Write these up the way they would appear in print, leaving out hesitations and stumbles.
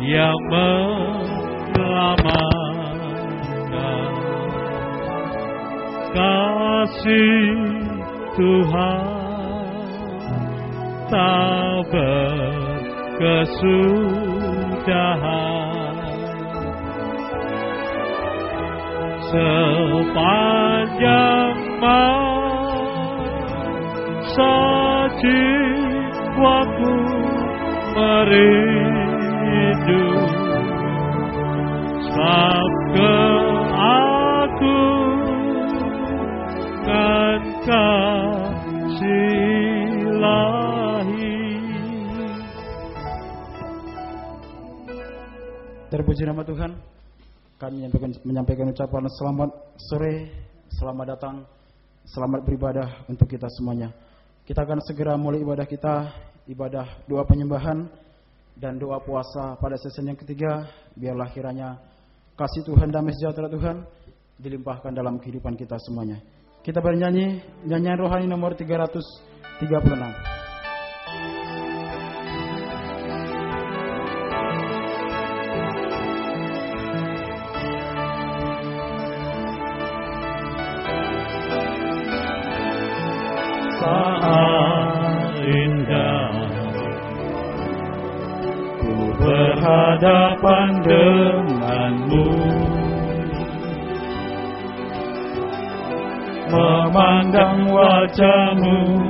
yang menyelamatkan. Kasih Tuhan tak berkesudahan. Sepanjang masa jiwaku merindu, sabda aku kan kasih ilahi. Terpuji nama Tuhan. Kami menyampaikan ucapan selamat sore, selamat datang, selamat beribadah untuk kita semuanya. Kita akan segera mulai ibadah kita, ibadah doa penyembahan dan doa puasa pada sesi yang ketiga. Biarlah kiranya kasih Tuhan, damai sejahtera Tuhan dilimpahkan dalam kehidupan kita semuanya. Kita bernyanyi nyanyian rohani nomor 336. Saat indah ku berhadapan denganmu, memandang wajahmu,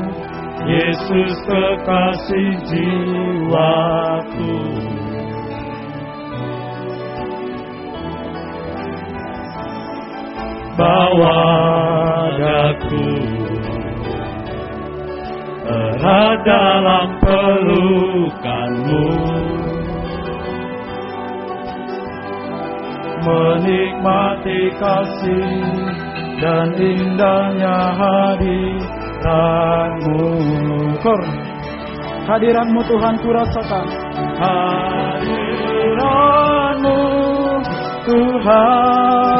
Yesus kekasih jiwaku. Bawa daku erat dalam pelukanmu, menikmati kasih dan indahnya hadiratmu. Hadiratmu Tuhan ku rasakan, hadiratmu Tuhan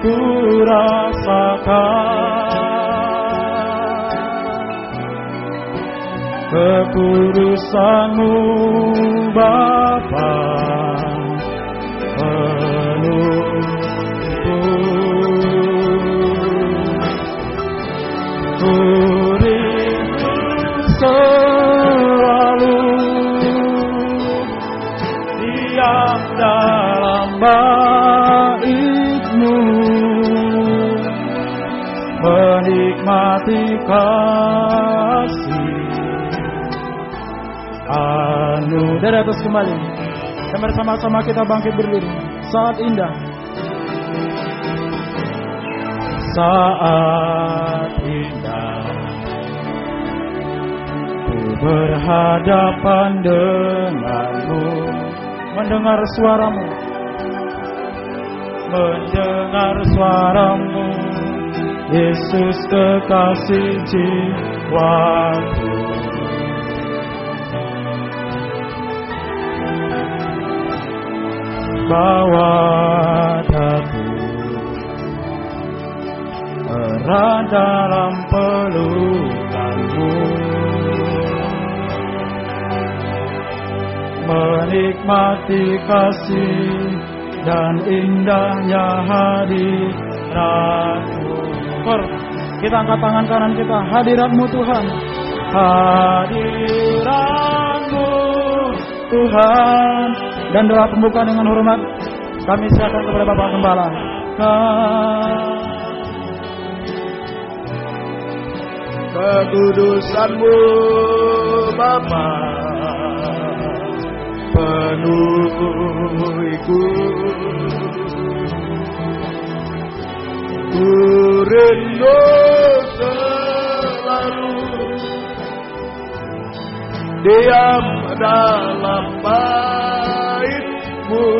ku rasakan. Kekudusan-Mu Bapa penuntun, ku rindu selalu diam dalam bait-Mu, menikmati kasih dari atas kembali. Dan bersama-sama kita bangkit berdiri. Saat indah, saat indah ku berhadapan denganmu, mendengar suaramu, mendengar suaramu, Yesus kekasih jiwaku. Bawa daku erat dalam pelukanmu, menikmati kasih dan indahnya hadirat-Mu. Kita angkat tangan kanan kita, hadirat-Mu Tuhan, hadirat-Mu Tuhan. Dan doa pembuka dengan hormat kami serahkan kepada Bapak Gembala. Kekudusan-Mu Bapa penuhiku, ku rindu selalu diam dalam bait-Mu,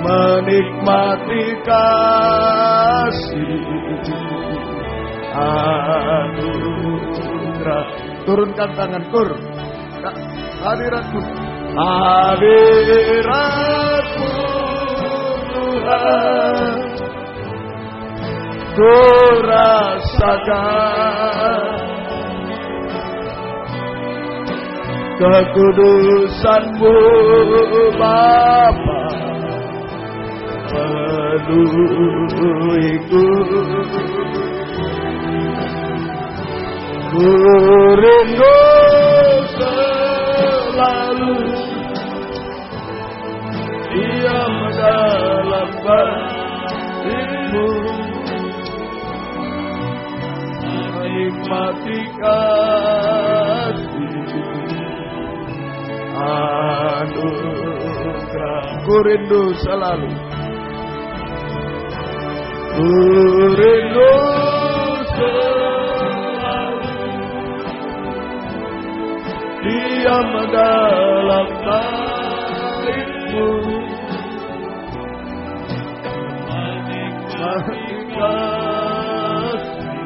menikmati kasih anugerah. Turunkan tangan kur. Hadirat-Mu, hadirat-Mu Tuhan, ku rasakan kekudusan-Mu Bapa penuhiku. Ku rindu selalu diam dalam bait-Mu, menikmati kasih anugerah. Ku rindu selalu, ku rindu selalu diam dalam bait-Mu, menikmati kasih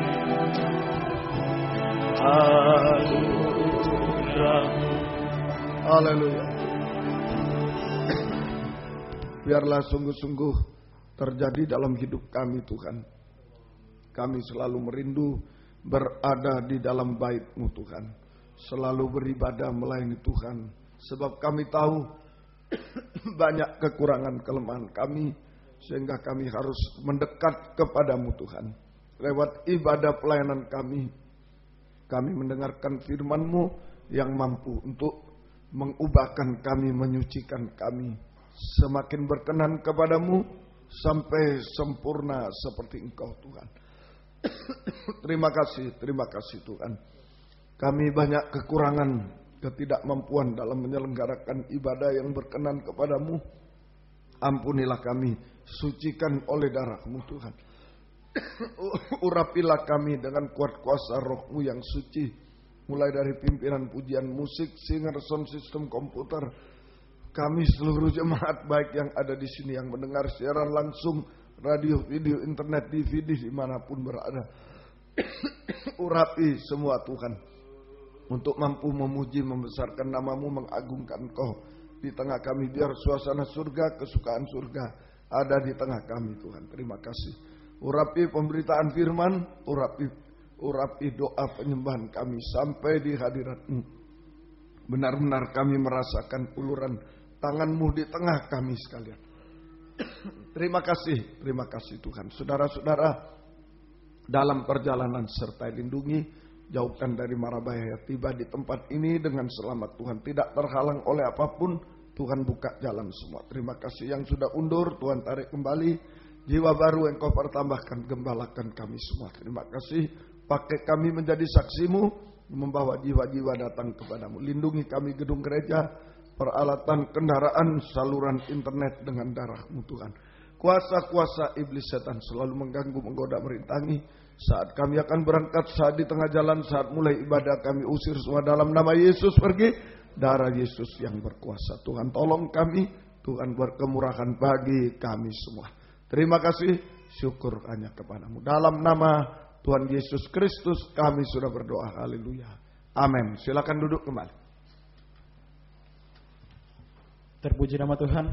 anugerah-Mu. Haleluya. Biarlah sungguh-sungguh terjadi dalam hidup kami Tuhan. Kami selalu merindu berada di dalam bait-Mu Tuhan. Selalu beribadah melayani Tuhan. Sebab kami tahu banyak kekurangan kelemahan kami. Sehingga kami harus mendekat kepada-Mu Tuhan. Lewat ibadah pelayanan kami mendengarkan firman-Mu yang mampu untuk mengubahkan kami, menyucikan kami. Semakin berkenan kepada-Mu sampai sempurna seperti Engkau Tuhan. Terima kasih Tuhan. Kami banyak kekurangan, ketidakmampuan dalam menyelenggarakan ibadah yang berkenan kepada-Mu. Ampunilah kami, sucikan oleh darah-Mu Tuhan. Urapilah kami dengan kuat kuasa Roh-Mu yang suci. Mulai dari pimpinan pujian musik, singer, sound system, komputer. Kami seluruh jemaat baik yang ada di sini, yang mendengar siaran langsung, radio, video, internet, DVD, dimanapun berada. Urapi semua Tuhan. Untuk mampu memuji, membesarkan nama-Mu, mengagungkan Engkau di tengah kami. Biar suasana surga, kesukaan surga ada di tengah kami Tuhan. Terima kasih. Urapi pemberitaan firman, urapi doa penyembahan kami sampai di hadirat-Mu. Benar-benar kami merasakan uluran tangan-Mu di tengah kami sekalian. Terima kasih Tuhan. Saudara-saudara dalam perjalanan serta lindungi, jauhkan dari mara bahaya. Tiba di tempat ini dengan selamat Tuhan, tidak terhalang oleh apapun. Tuhan buka jalan semua. Terima kasih yang sudah undur, Tuhan tarik kembali. Jiwa baru Engkau pertambahkan, gembalakan kami semua. Terima kasih. Pakai kami menjadi saksi-Mu, membawa jiwa-jiwa datang kepada-Mu. Lindungi kami gedung gereja, peralatan kendaraan, saluran internet dengan darah-Mu Tuhan. Kuasa-kuasa iblis setan selalu mengganggu, menggoda, merintangi. Saat kami akan berangkat, saat di tengah jalan, saat mulai ibadah, kami usir semua dalam nama Yesus pergi. Darah Yesus yang berkuasa. Tuhan tolong kami, Tuhan berkemurahan bagi kami semua. Terima kasih, syukur hanya kepada-Mu. Dalam nama Tuhan Yesus Kristus kami sudah berdoa. Haleluya. Amin. Silakan duduk kembali. Terpuji nama Tuhan.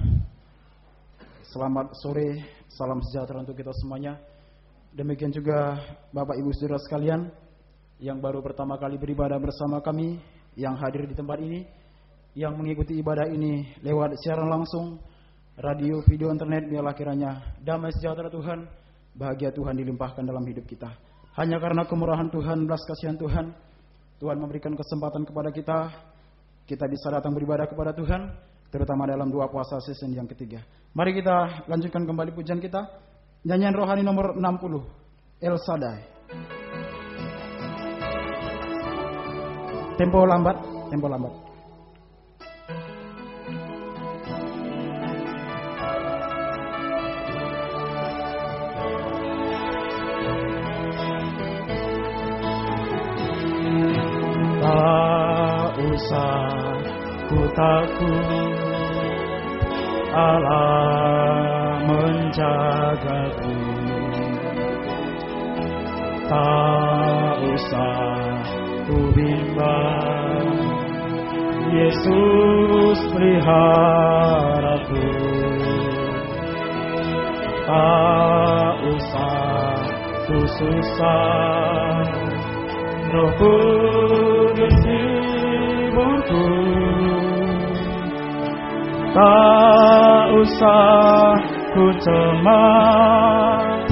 Selamat sore, salam sejahtera untuk kita semuanya. Demikian juga Bapak Ibu Saudara sekalian yang baru pertama kali beribadah bersama kami, yang hadir di tempat ini, yang mengikuti ibadah ini lewat siaran langsung, radio, video, internet. Biarlah kiranya damai sejahtera Tuhan, bahagia Tuhan dilimpahkan dalam hidup kita. Hanya karena kemurahan Tuhan, belas kasihan Tuhan, Tuhan memberikan kesempatan kepada kita bisa datang beribadah kepada Tuhan, terutama dalam doa puasa season yang ketiga. Mari kita lanjutkan kembali pujian kita. Nyanyian rohani nomor 60, El Shaddai. Tempo lambat. Tak usah ku takut, Allah menjagaku. Tak usah ku bimbang, Yesus peliharaku. Tak usah ku susah, Roh Kudus hibur hiburku. Tak usah ku cemas,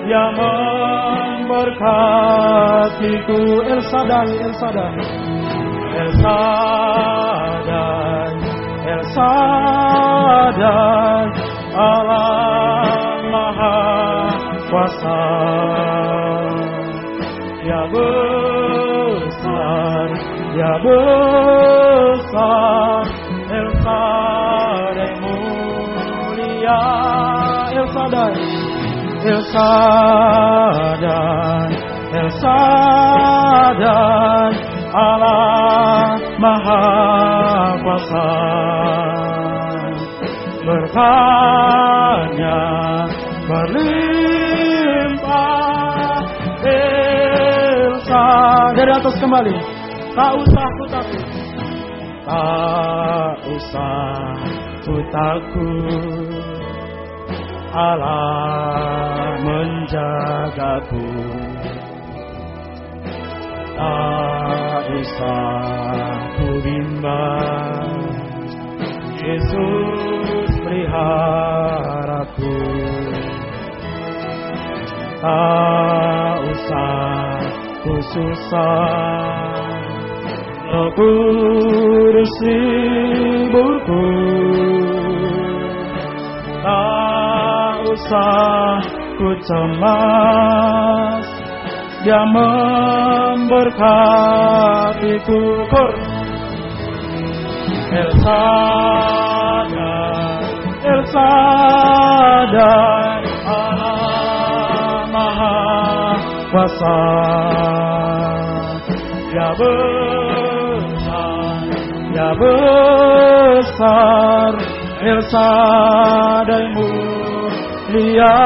Dia memberkatiku. El Shaddai, El Shaddai, El Shaddai, El Shaddai, Allah Maha Kuasa. Ya besar, Ya besar, El Shaddai mulia. El Shaddai, El Shaddai, El Shaddai, Allah Maha Kuasa. Berkahnya berlimpah, El Shaddai. Dari atas kembali. Tak usah ku takut, tak usah ku takut, Allah menjagaku. Tak usah ku bimbang, Yesus peliharaku. Tak usah ku susah, Roh Kudus hiburku. Tak usah ku cemas, Dia memberkatiku. El Shaddai, El Shaddai, Allah Maha Kuasa. Ya besar, Ya besar, El Shaddai mulia.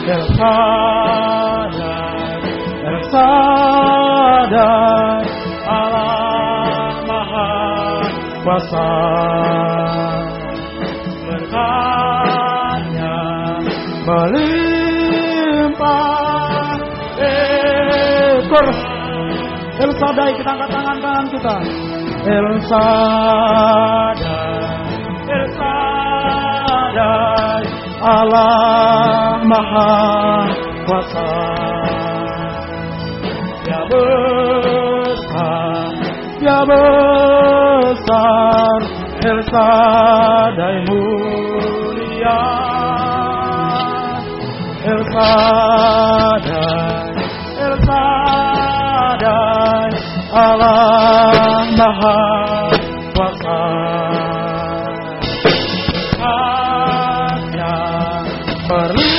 El Shaddai, El Shaddai, Allah Maha Kuasa. Berkatnya melimpah. El Shaddai, kita angkat tangan kita. El Shaddai, El Shaddai, Allah Maha Kuasa. Ya besar, Ya besar, El Shaddai mulia. El Shaddai, El Shaddai, Allah Maha Kuasa. Hanya berlimpah,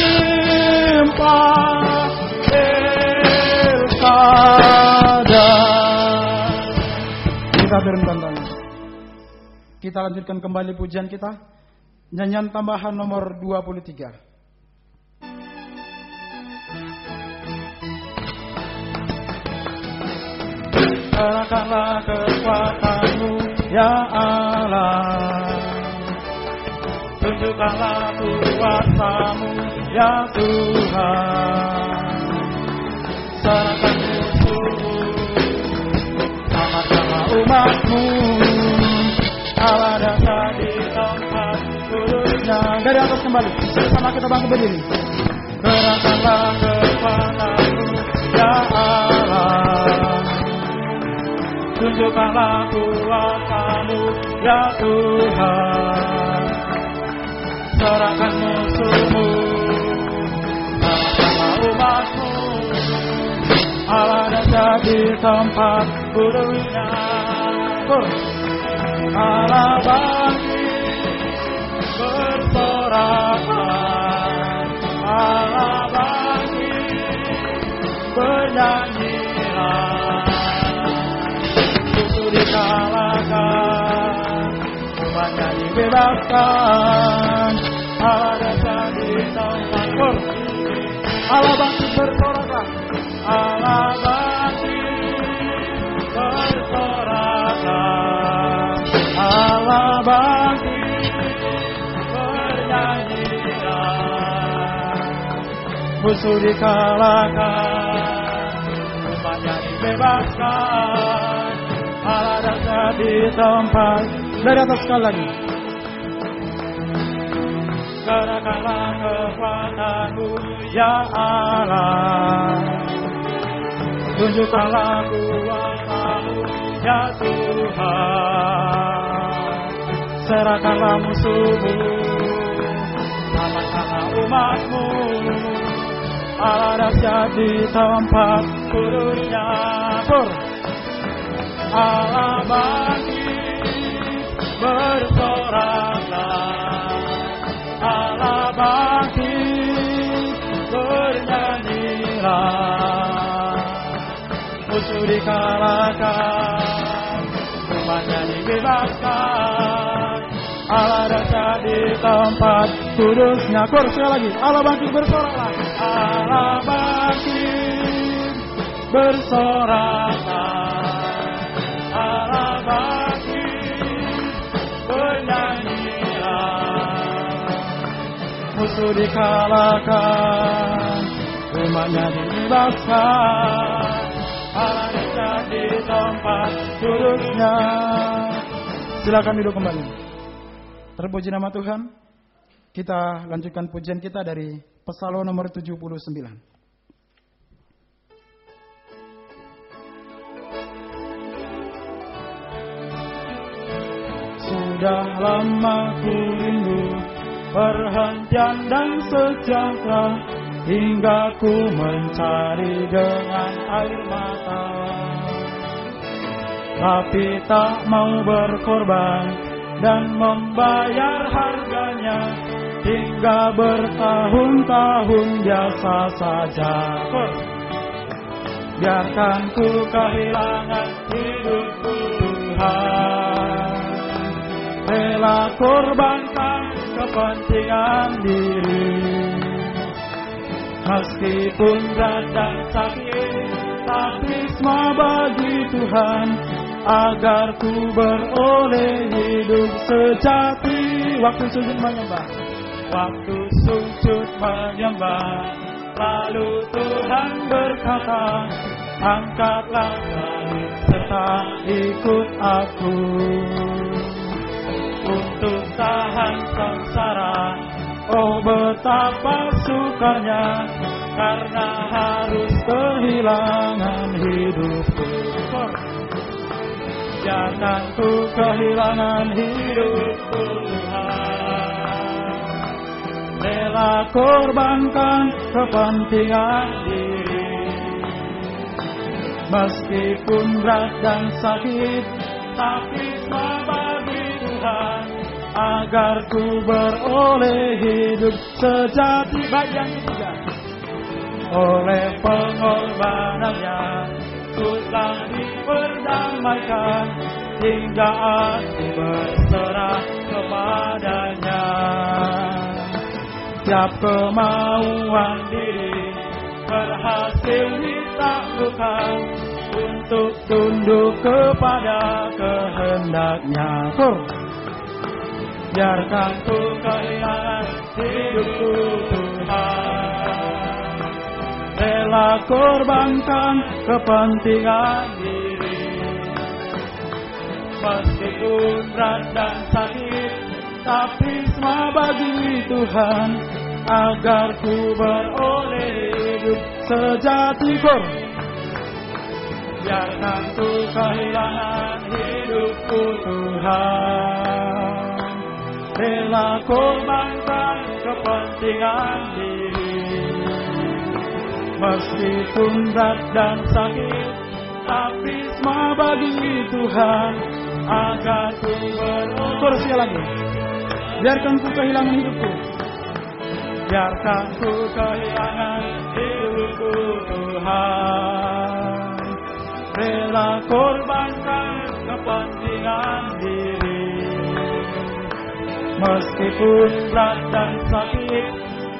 El Shaddai. Kita turunkan tangan. Kita lanjutkan kembali pujian kita. Nyanyian tambahan nomor 23. Serahkanlah kekuatan-Mu, ya Allah. Tunjukkanlah kuasa-Mu, ya Tuhan. Serahkan musuh-Mu, selamatkanlah umat-Mu. Allah datang di tempat kudusnya. Dari atas kembali, bersama kita bangkit berdiri. Serahkanlah kekuatan-Mu, ya Allah. Tunjukkanlah kuasa-Mu, ya Tuhan. Serahkan musuh-Mu, selamatkanlah umat-Mu. Allah datang di tempat kudusnya. Allah bangkit bersorakan, Allah bangkit bernyanyilah. Dikalahkan, umatnya dibebaskan. Allah datang di tempat. Allah bangkit bersoraklah, Allah bangkit bersoraklah, Allah bangkit bernyanyilah. Musuh dikalahkan, umatnya dibebaskan. di tempat. Dari atas sekali lagi. Gerakkanlah kekuatan-Mu ya Allah. Tunjukkanlah kuasa-Mu ya Tuhan. Serahkanlah musuh-Mu, selamatkanlah umat-Mu. Allah dahsyat di tempat kudusnya. Allah bangkit, bersoraklah. Allah bangkit, bernyanyilah. Musuh dikalahkan, umatnya dibebaskan. Allah dahsyat di tempat kudusnya. Sekali lagi. Allah bangkit, bersoraklah. Allah bangkit, bersoraklah. Allah bangkit, bernyanyilah. Musuh dikalahkan, umatnya dibebaskan. Allah dahsyat di tempat kudusnya. Silakan duduk kembali. Terpuji nama Tuhan. Kita lanjutkan pujian kita dari Psalm nomor 79. Sudah lama ku rindu perhentian dan sejahtera, hingga ku mencari dengan air mata. Tapi tak mau berkorban dan membayar harganya, hingga bertahun-tahun biasa saja. Biarkan ku kehilangan hidupku Tuhan, rela korbankan kepentingan diri. Meskipun berat dan sakit, tapi semua bagi Tuhan, agar ku beroleh hidup sejati. Waktu sujud menyembah, waktu sujud menyembah, lalu Tuhan berkata, angkatlah salib serta ikut aku. Untuk tahan sengsara, oh betapa sukanya, karena harus kehilangan hidupku. Jangan ku kehilangan hidupku Tuhan, rela korbankan kepentingan diri. Meskipun berat dan sakit, tapi semua bagi Tuhan, agar ku beroleh hidup sejati. Baik yang ketiga, oleh pengorbanannya ku telah diperdamaikan, hingga aku berserah kepadanya. Tiap kemauan diri berhasil ditaklukkan, untuk tunduk kepada kehendaknya. Biarkan ku kehilangan hidupku Tuhan, rela korbankan kepentingan diri. Meskipun berat dan sakit, tapi semua bagi Tuhan, agar ku beroleh hidup sejati. Biarkan ku kehilangan hidupku Tuhan, rela korbankan kepentingan diri. Meskipun berat dan sakit, tapi semua bagi Tuhan, agar ku beroleh. Lagi. Biarkan ku kehilangan hidupku, biarkan ku kehilangan hidupku Tuhan, rela korbankan kepentingan diri. Meskipun berat dan sakit,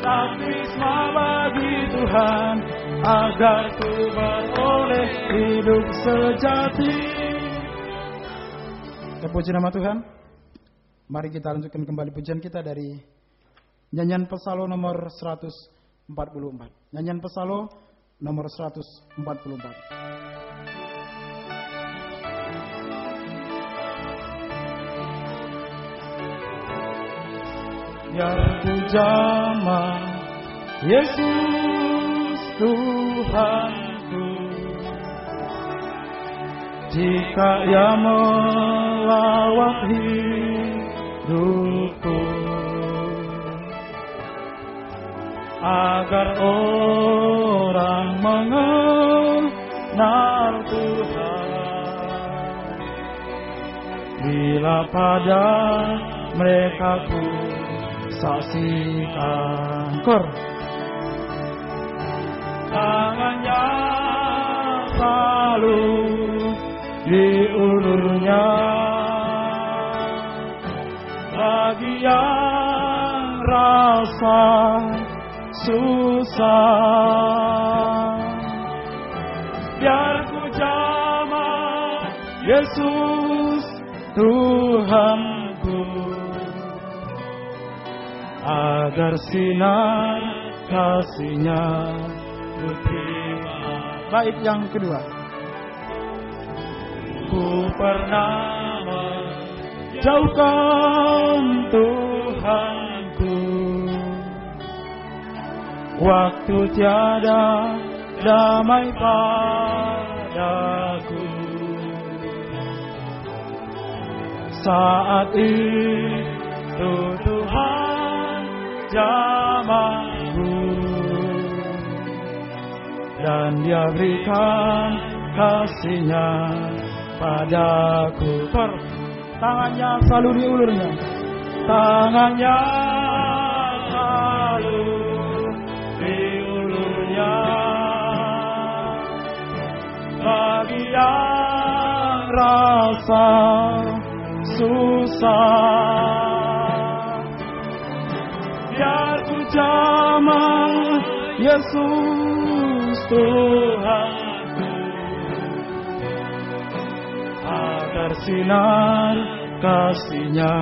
tapi semua bagi Tuhan, agar ku beroleh hidup sejati. Terpuji nama Tuhan. Mari kita lanjutkan kembali pujian kita dari nyanyian Psalm nomor 144. Nyanyian Psalm nomor 144. biar ku jamah Yesus Tuhanku. Jika Ia melawat hidupku, agar orang mengenal Tuhan, bila pada mereka ku saksikan. Kor tangannya selalu diulurnya bagi yang rasa susah, biar ku jamah Yesus Tuhanku, agar sinar kasih-Nya ku terima. Bait yang kedua. Ku pernah menjauhkan Tuhanku, waktu tiada damai padaku. Saat itu Tuhan jamahku, dan Dia berikan kasih-Nya padaku. Tangannya selalu diulurnya. Tangannya selalu diulurnya bagi yang rasa susah, biar ku jamah Yesus Tuhanku, agar sinar kasih-Nya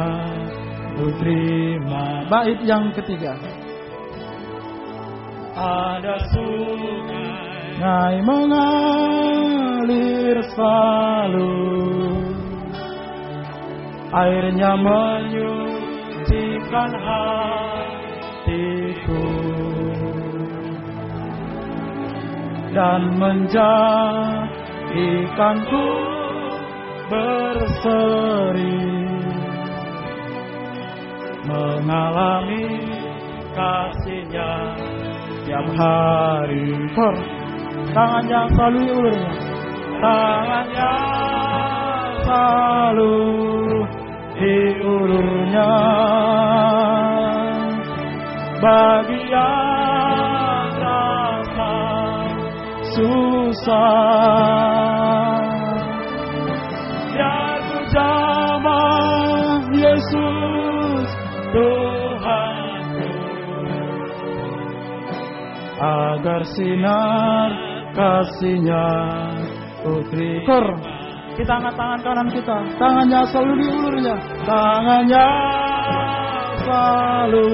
ku terima. Bait yang ketiga. Ada sungai mengalir selalu, airnya menyucikan hatiku dan menjadikanku berseri, mengalami kasih-Nya tiap hari. Tangannya selalu diulurnya. Tangannya selalu diulurnya bagi yang rasa susah, biar ku jamah Yesus Tuhanku, agar sinar kasih-Nya ku terima. Kita angkat tangan kanan kita. Tangannya selalu diulurnya. Tangannya selalu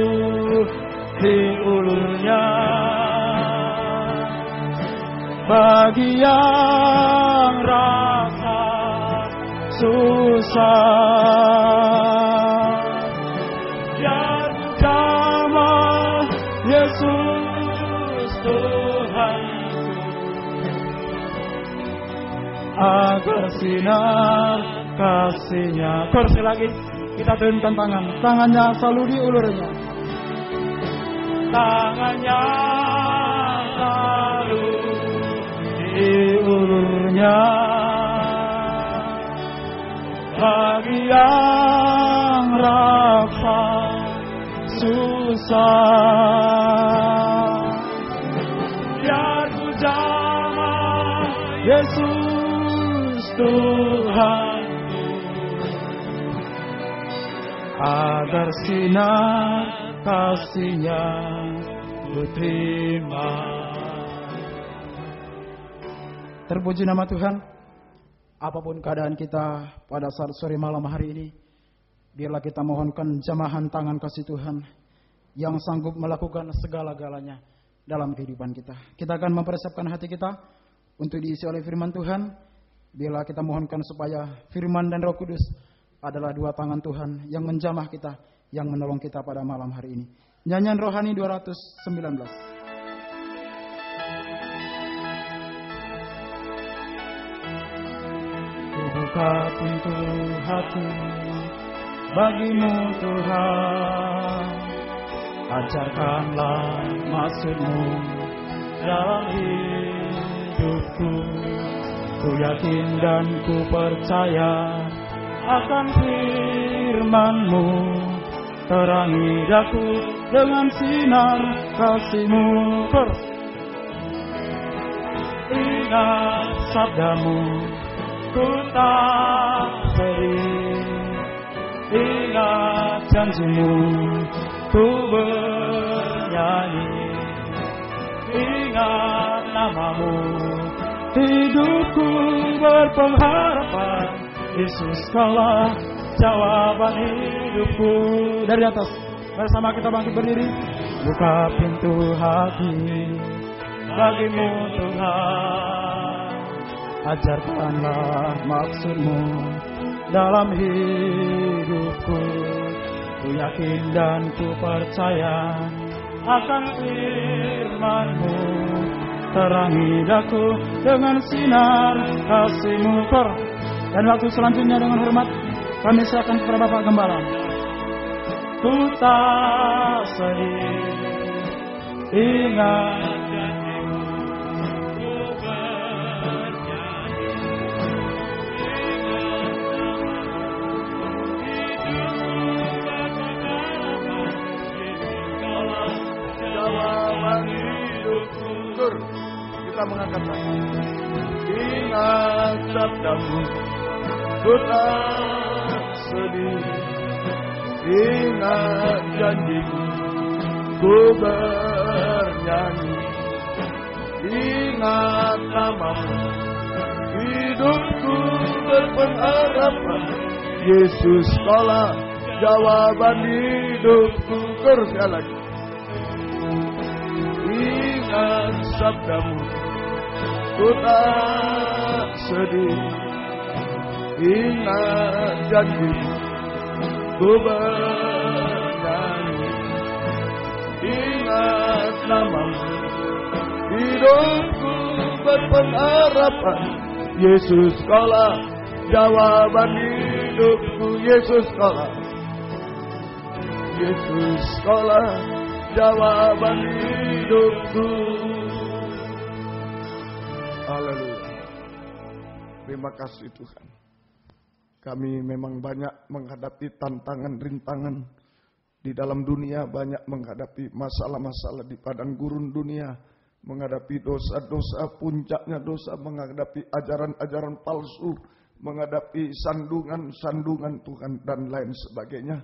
diulurnya bagi yang rasa susah, biar ku jamah Yesus Tuhanku, agar sinar kasih-Nya. Kursi lagi. Kita turunkan tangan. Tangannya selalu diulurnya. Tangannya selalu diulurnya bagi yang rasa susah, biar ku jamah Yesus Tuhanku, agar sinar kasih-Nya ku terima. Terpuji nama Tuhan. Apapun keadaan kita pada saat sore malam hari ini, biarlah kita mohonkan jamahan tangan kasih Tuhan yang sanggup melakukan segala-galanya dalam kehidupan kita. Kita akan mempersiapkan hati kita untuk diisi oleh firman Tuhan. Biarlah kita mohonkan supaya firman dan Roh Kudus adalah dua tangan Tuhan yang menjamah kita, yang menolong kita pada malam hari ini. Nyanyian rohani 219. Buka pintu hati bagimu Tuhan, ajarkanlah maksud-Mu dalam hidupku. Ku yakin dan ku percaya akan firman-Mu, terangi daku dengan sinar kasih-Mu. Ingat sabda-Mu, ku tak sedih. Ingat janji-Mu, ku bernyanyi. Ingat nama-Mu, hidupku berpengharapan. Yesus kaulah jawaban hidupku. Dari atas, bersama kita bangkit berdiri. Buka pintu hati bagimu Tuhan, ajarkanlah maksud-Mu dalam hidupku. Ku yakin dan ku percaya akan firman-Mu, terangi daku dengan sinar kasih-Mu. Dan waktu selanjutnya dengan hormat kami serahkan kepada Bapak Gembala. Ku tak sedih, ingat janji-Mu, ku bernyanyi. Jawaban hidupku. Kita mengangkat tangan. Ingat sabda-Mu, ku tak sedih. Ingat janji-Mu, ku bernyanyi. Ingat nama-Mu, hidupku berpengharapan. Yesus kaulah jawaban hidupku. Sekali lagi. Ingat sabda-Mu, ku tak sedih. Ingat janji-Mu, ku bernyanyi. Ingat nama-Mu, hidupku berpengharapan. Yesus kaulah jawaban hidupku. Yesus kaulah, Yesus kaulah jawaban hidupku. Haleluya. Terima kasih Tuhan. Kami memang banyak menghadapi tantangan, rintangan di dalam dunia, banyak menghadapi masalah-masalah di padang gurun dunia, menghadapi dosa-dosa, puncaknya dosa, menghadapi ajaran-ajaran palsu, menghadapi sandungan-sandungan Tuhan dan lain sebagainya.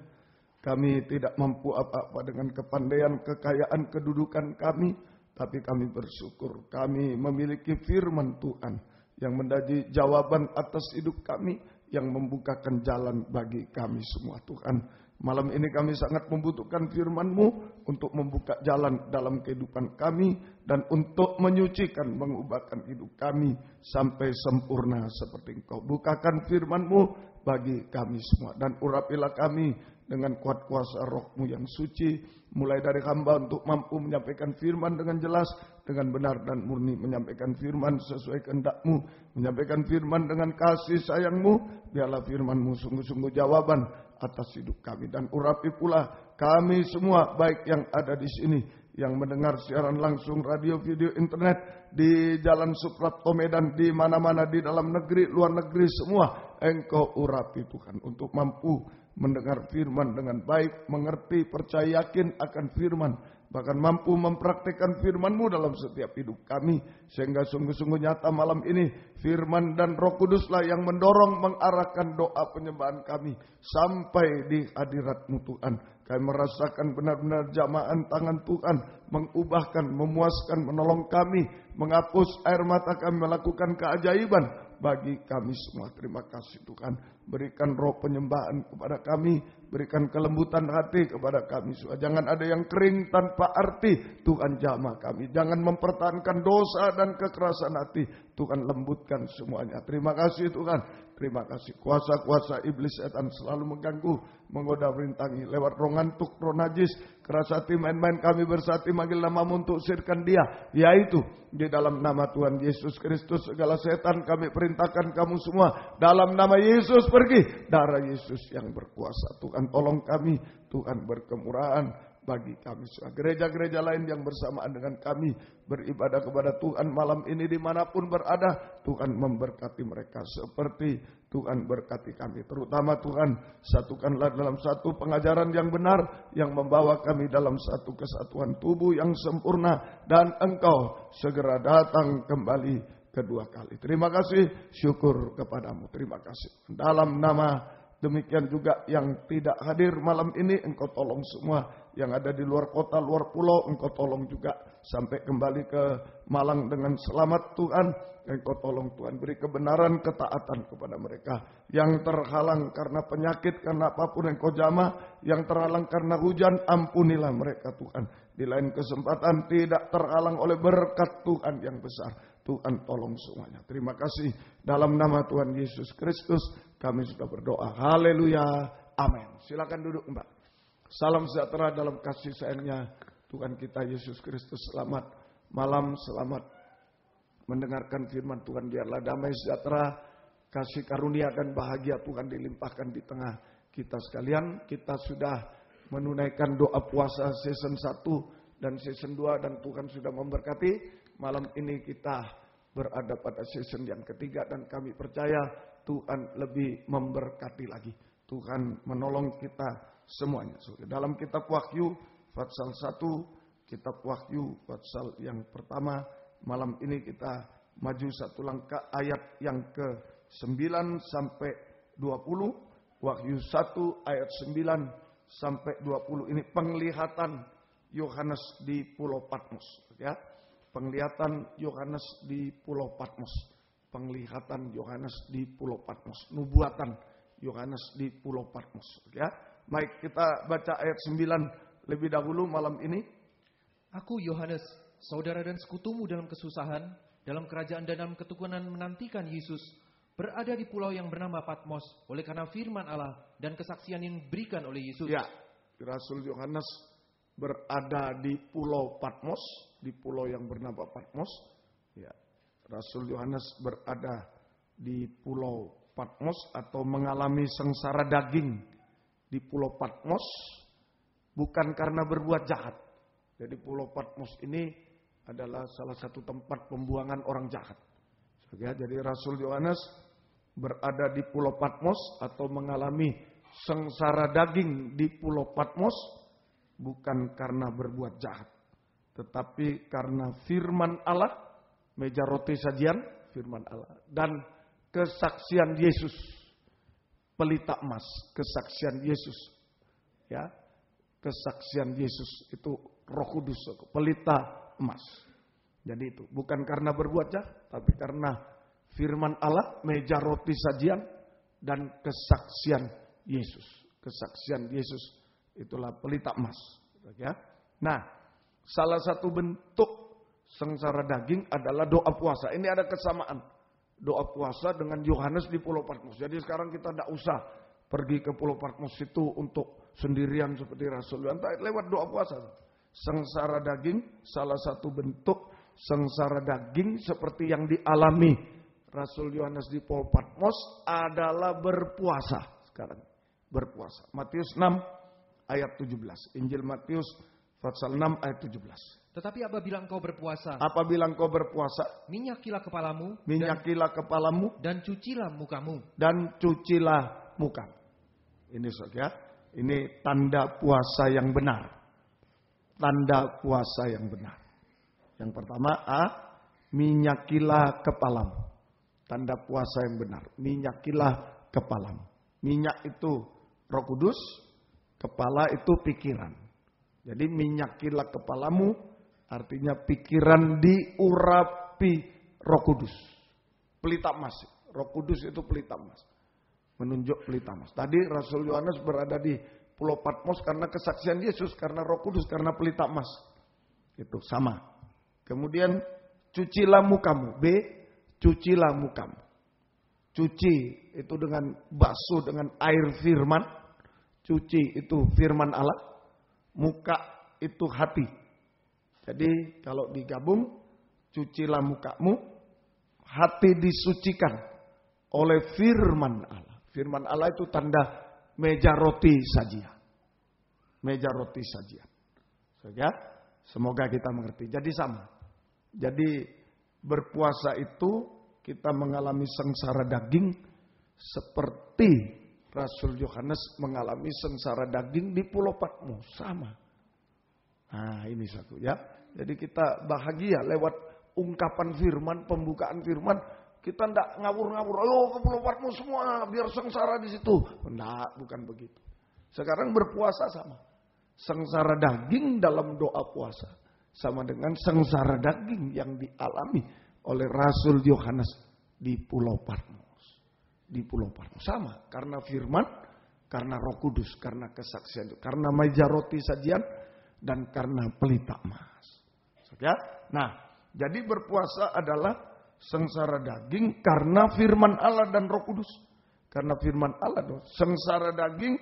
Kami tidak mampu apa-apa dengan kepandaian, kekayaan, kedudukan kami, tapi kami bersyukur kami memiliki firman Tuhan yang menjadi jawaban atas hidup kami, yang membukakan jalan bagi kami semua Tuhan. Malam ini kami sangat membutuhkan firman-Mu untuk membuka jalan dalam kehidupan kami dan untuk menyucikan, mengubahkan hidup kami sampai sempurna seperti Engkau. Bukakan firman-Mu bagi kami semua dan urapilah kami dengan kuat kuasa Roh-Mu yang suci, mulai dari hamba untuk mampu menyampaikan firman dengan jelas, dengan benar dan murni, menyampaikan firman sesuai kehendak-Mu, menyampaikan firman dengan kasih sayang-Mu. Biarlah firman-Mu sungguh-sungguh jawaban atas hidup kami, dan urapi pula kami semua, baik yang ada di sini, yang mendengar siaran langsung radio, video, internet, di Jalan Suprapto Medan, di mana-mana, di dalam negeri, luar negeri, semua Engkau urapi Tuhan, untuk mampu mendengar firman dengan baik, mengerti, percaya, yakin akan firman, bahkan mampu mempraktikkan firman-Mu dalam setiap hidup kami, sehingga sungguh-sungguh nyata malam ini firman dan Roh Kuduslah yang mendorong, mengarahkan doa penyembahan kami sampai di hadirat-Mu Tuhan. Kami merasakan benar-benar jamahan tangan Tuhan mengubahkan, memuaskan, menolong kami, menghapus air mata kami, melakukan keajaiban bagi kami semua. Terima kasih Tuhan. Berikan roh penyembahan kepada kami, berikan kelembutan hati kepada kami semua. Jangan ada yang kering tanpa arti. Tuhan jamah kami. Jangan mempertahankan dosa dan kekerasan hati. Tuhan lembutkan semuanya. Terima kasih Tuhan. Terima kasih. Kuasa-kuasa iblis setan selalu mengganggu, menggoda, merintangi. Lewat roh ngantuk, roh najis, keras hati, main-main kami bersati manggil namamu untuk usirkan dia. Yaitu di dalam nama Tuhan Yesus Kristus segala setan kami perintahkan kamu semua. Dalam nama Yesus pergi. Darah Yesus yang berkuasa. Tuhan tolong kami. Tuhan berkemurahan bagi kami semua. Gereja-gereja lain yang bersamaan dengan kami beribadah kepada Tuhan malam ini dimanapun berada, Tuhan memberkati mereka seperti Tuhan berkati kami. Terutama Tuhan satukanlah dalam satu pengajaran yang benar yang membawa kami dalam satu kesatuan tubuh yang sempurna, dan Engkau segera datang kembali kedua kali. Terima kasih, syukur kepadamu. Terima kasih. Dalam nama demikian juga yang tidak hadir malam ini, Engkau tolong semua. Yang ada di luar kota, luar pulau, Engkau tolong juga sampai kembali ke Malang dengan selamat Tuhan. Engkau tolong Tuhan, beri kebenaran, ketaatan kepada mereka. Yang terhalang karena penyakit, karena apapun Engkau jamah. Yang terhalang karena hujan, ampunilah mereka Tuhan. Di lain kesempatan tidak terhalang oleh berkat Tuhan yang besar. Tuhan tolong semuanya. Terima kasih. Dalam nama Tuhan Yesus Kristus kami sudah berdoa. Haleluya. Amin. Silakan duduk Mbak. Salam sejahtera dalam kasih sayangnya Tuhan kita Yesus Kristus. Selamat malam, selamat mendengarkan firman Tuhan. Biarlah damai sejahtera, kasih karunia dan bahagia Tuhan dilimpahkan di tengah kita sekalian. Kita sudah menunaikan doa puasa season 1 dan season 2 dan Tuhan sudah memberkati. Malam ini kita berada pada season yang ketiga dan kami percaya Tuhan lebih memberkati lagi. Tuhan menolong kita semuanya. Dalam kitab Wahyu pasal 1, kitab Wahyu pasal yang pertama, malam ini kita maju satu langkah ayat yang ke-9 sampai 20. Wahyu 1 ayat 9 sampai 20 ini penglihatan Yohanes di Pulau Patmos, ya. Penglihatan Yohanes di Pulau Patmos. Penglihatan Yohanes di Pulau Patmos. Nubuatan Yohanes di Pulau Patmos, ya. Baik, kita baca ayat 9 lebih dahulu malam ini. Aku Yohanes, saudara dan sekutumu dalam kesusahan, dalam kerajaan dan dalam ketukunan menantikan Yesus, berada di pulau yang bernama Patmos, oleh karena firman Allah dan kesaksian yang diberikan oleh Yesus. Ya, Rasul Yohanes berada di Pulau Patmos, di pulau yang bernama Patmos. Ya, Rasul Yohanes berada di Pulau Patmos atau mengalami sengsara daging di Pulau Patmos bukan karena berbuat jahat. Jadi Pulau Patmos ini adalah salah satu tempat pembuangan orang jahat. Ya, jadi Rasul Yohanes berada di Pulau Patmos atau mengalami sengsara daging di Pulau Patmos bukan karena berbuat jahat, tetapi karena firman Allah, meja roti sajian, firman Allah, dan kesaksian Yesus. Pelita emas, kesaksian Yesus, ya, kesaksian Yesus itu Roh Kudus, pelita emas. Jadi itu bukan karena berbuat jahat, tapi karena firman Allah, meja roti sajian, dan kesaksian Yesus. Kesaksian Yesus itulah pelita emas, ya. Nah, salah satu bentuk sengsara daging adalah doa puasa. Ini ada kesamaan. Doa puasa dengan Yohanes di Pulau Patmos. Jadi sekarang kita tidak usah pergi ke Pulau Patmos itu untuk sendirian seperti Rasul Yohanes. Lewat doa puasa. Sengsara daging, salah satu bentuk sengsara daging seperti yang dialami Rasul Yohanes di Pulau Patmos adalah berpuasa. Sekarang berpuasa. Matius 6 ayat 17. Injil Matius pasal 6 ayat 17. Tetapi apabila engkau berpuasa, minyakilah kepalamu, dan cucilah mukamu. Ini saudara, ini tanda puasa yang benar. Tanda puasa yang benar. Yang pertama, minyakilah kepalamu. Tanda puasa yang benar. Minyakilah kepalamu. Minyak itu Roh Kudus, kepala itu pikiran. Jadi minyakilah kepalamu artinya pikiran diurapi Roh Kudus. Pelita emas. Roh Kudus itu pelita emas. Menunjuk pelita emas. Tadi Rasul Yohanes berada di Pulau Patmos karena kesaksian Yesus, karena Roh Kudus, karena pelita emas. Itu sama. Kemudian cucilah mukamu. B. cucilah mukamu. Cuci itu dengan basuh dengan air firman. Cuci itu firman Allah. Muka itu hati. Jadi kalau digabung, cucilah mukamu, hati disucikan oleh firman Allah. Firman Allah itu tanda meja roti sajian. Meja roti sajian. Semoga kita mengerti. Jadi sama. Jadi berpuasa itu kita mengalami sengsara daging seperti Rasul Yohanes mengalami sengsara daging di Pulau Patmos. Sama. Nah ini satu ya. Jadi kita bahagia lewat ungkapan firman, pembukaan firman. Kita tidak ngawur-ngawur. Ayo ke Pulau Patmos semua biar sengsara di situ. Enggak, bukan begitu. Sekarang berpuasa sama. Sengsara daging dalam doa puasa. Sama dengan sengsara daging yang dialami oleh Rasul Yohanes di Pulau Patmos. Di Pulau Patmos. Sama. Karena firman, karena Roh Kudus, karena kesaksian. Karena meja roti sajian, dan karena pelita emas. Ya? Nah, jadi berpuasa adalah sengsara daging karena firman Allah dan Roh Kudus. Karena firman Allah, sengsara daging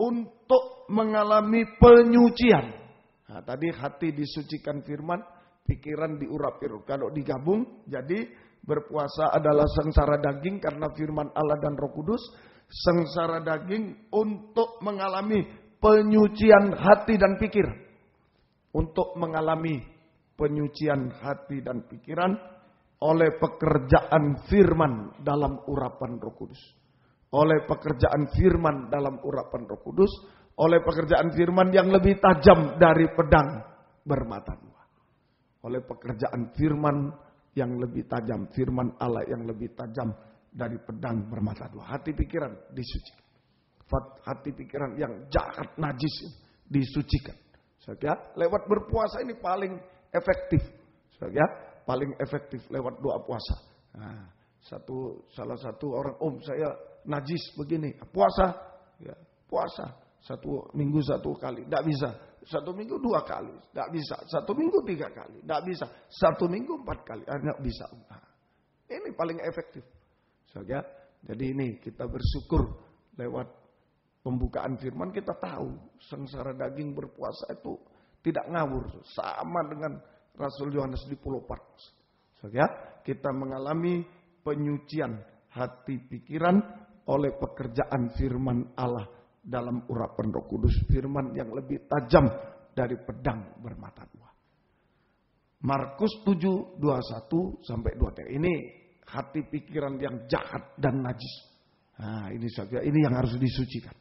untuk mengalami penyucian. Nah, tadi hati disucikan firman, pikiran diurap-urap. Kalau digabung, jadi berpuasa adalah sengsara daging karena firman Allah dan Roh Kudus. Sengsara daging untuk mengalami penyucian hati dan pikiran. Untuk mengalami penyucian hati dan pikiran oleh pekerjaan firman dalam urapan Roh Kudus. Oleh pekerjaan firman dalam urapan Roh Kudus. Oleh pekerjaan firman yang lebih tajam dari pedang bermata dua. Oleh pekerjaan firman yang lebih tajam. Firman Allah yang lebih tajam dari pedang bermata dua. Hati pikiran disucikan. Hati pikiran yang jahat, najis disucikan. Ya, lewat berpuasa ini paling efektif. Ya, paling efektif lewat doa puasa. Nah, salah satu orang, saya najis begini. Puasa, ya, puasa. 1 minggu 1 kali, tidak bisa. 1 minggu 2 kali, tidak bisa. 1 minggu 3 kali, tidak bisa. 1 minggu 4 kali, tidak bisa. Nah, ini paling efektif. Ya, jadi ini kita bersyukur lewat pembukaan firman kita tahu sengsara daging berpuasa itu tidak ngawur. Sama dengan Rasul Yohanes di Pulau Patmos. Ya, kita mengalami penyucian hati pikiran oleh pekerjaan firman Allah dalam urapan Roh Kudus. Firman yang lebih tajam dari pedang bermata dua. Markus 7:21 sampai 23. Ini hati pikiran yang jahat dan najis. Nah, ini saja, ini yang harus disucikan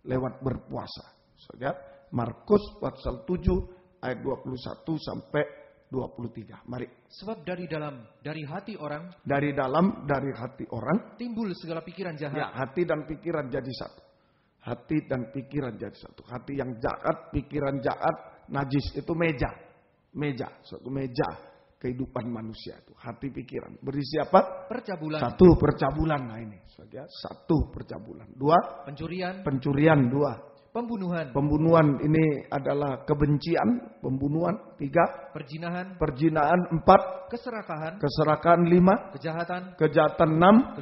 lewat berpuasa. Saja, Markus pasal 7 ayat 21 sampai 23. Mari. Sebab dari hati orang, dari hati orang timbul segala pikiran jahat. Ya, hati dan pikiran jadi satu. Hati dan pikiran jadi satu. Hati yang jahat, pikiran jahat, najis itu meja. Suatu meja kehidupan manusia itu. Hati pikiran. Berisi apa? Percabulan. 1, percabulan. Nah ini. 1, percabulan. 2, pencurian. 2, Pembunuhan ini adalah kebencian, pembunuhan. 3, perzinahan. 4, keserakahan. 5, kejahatan. 6,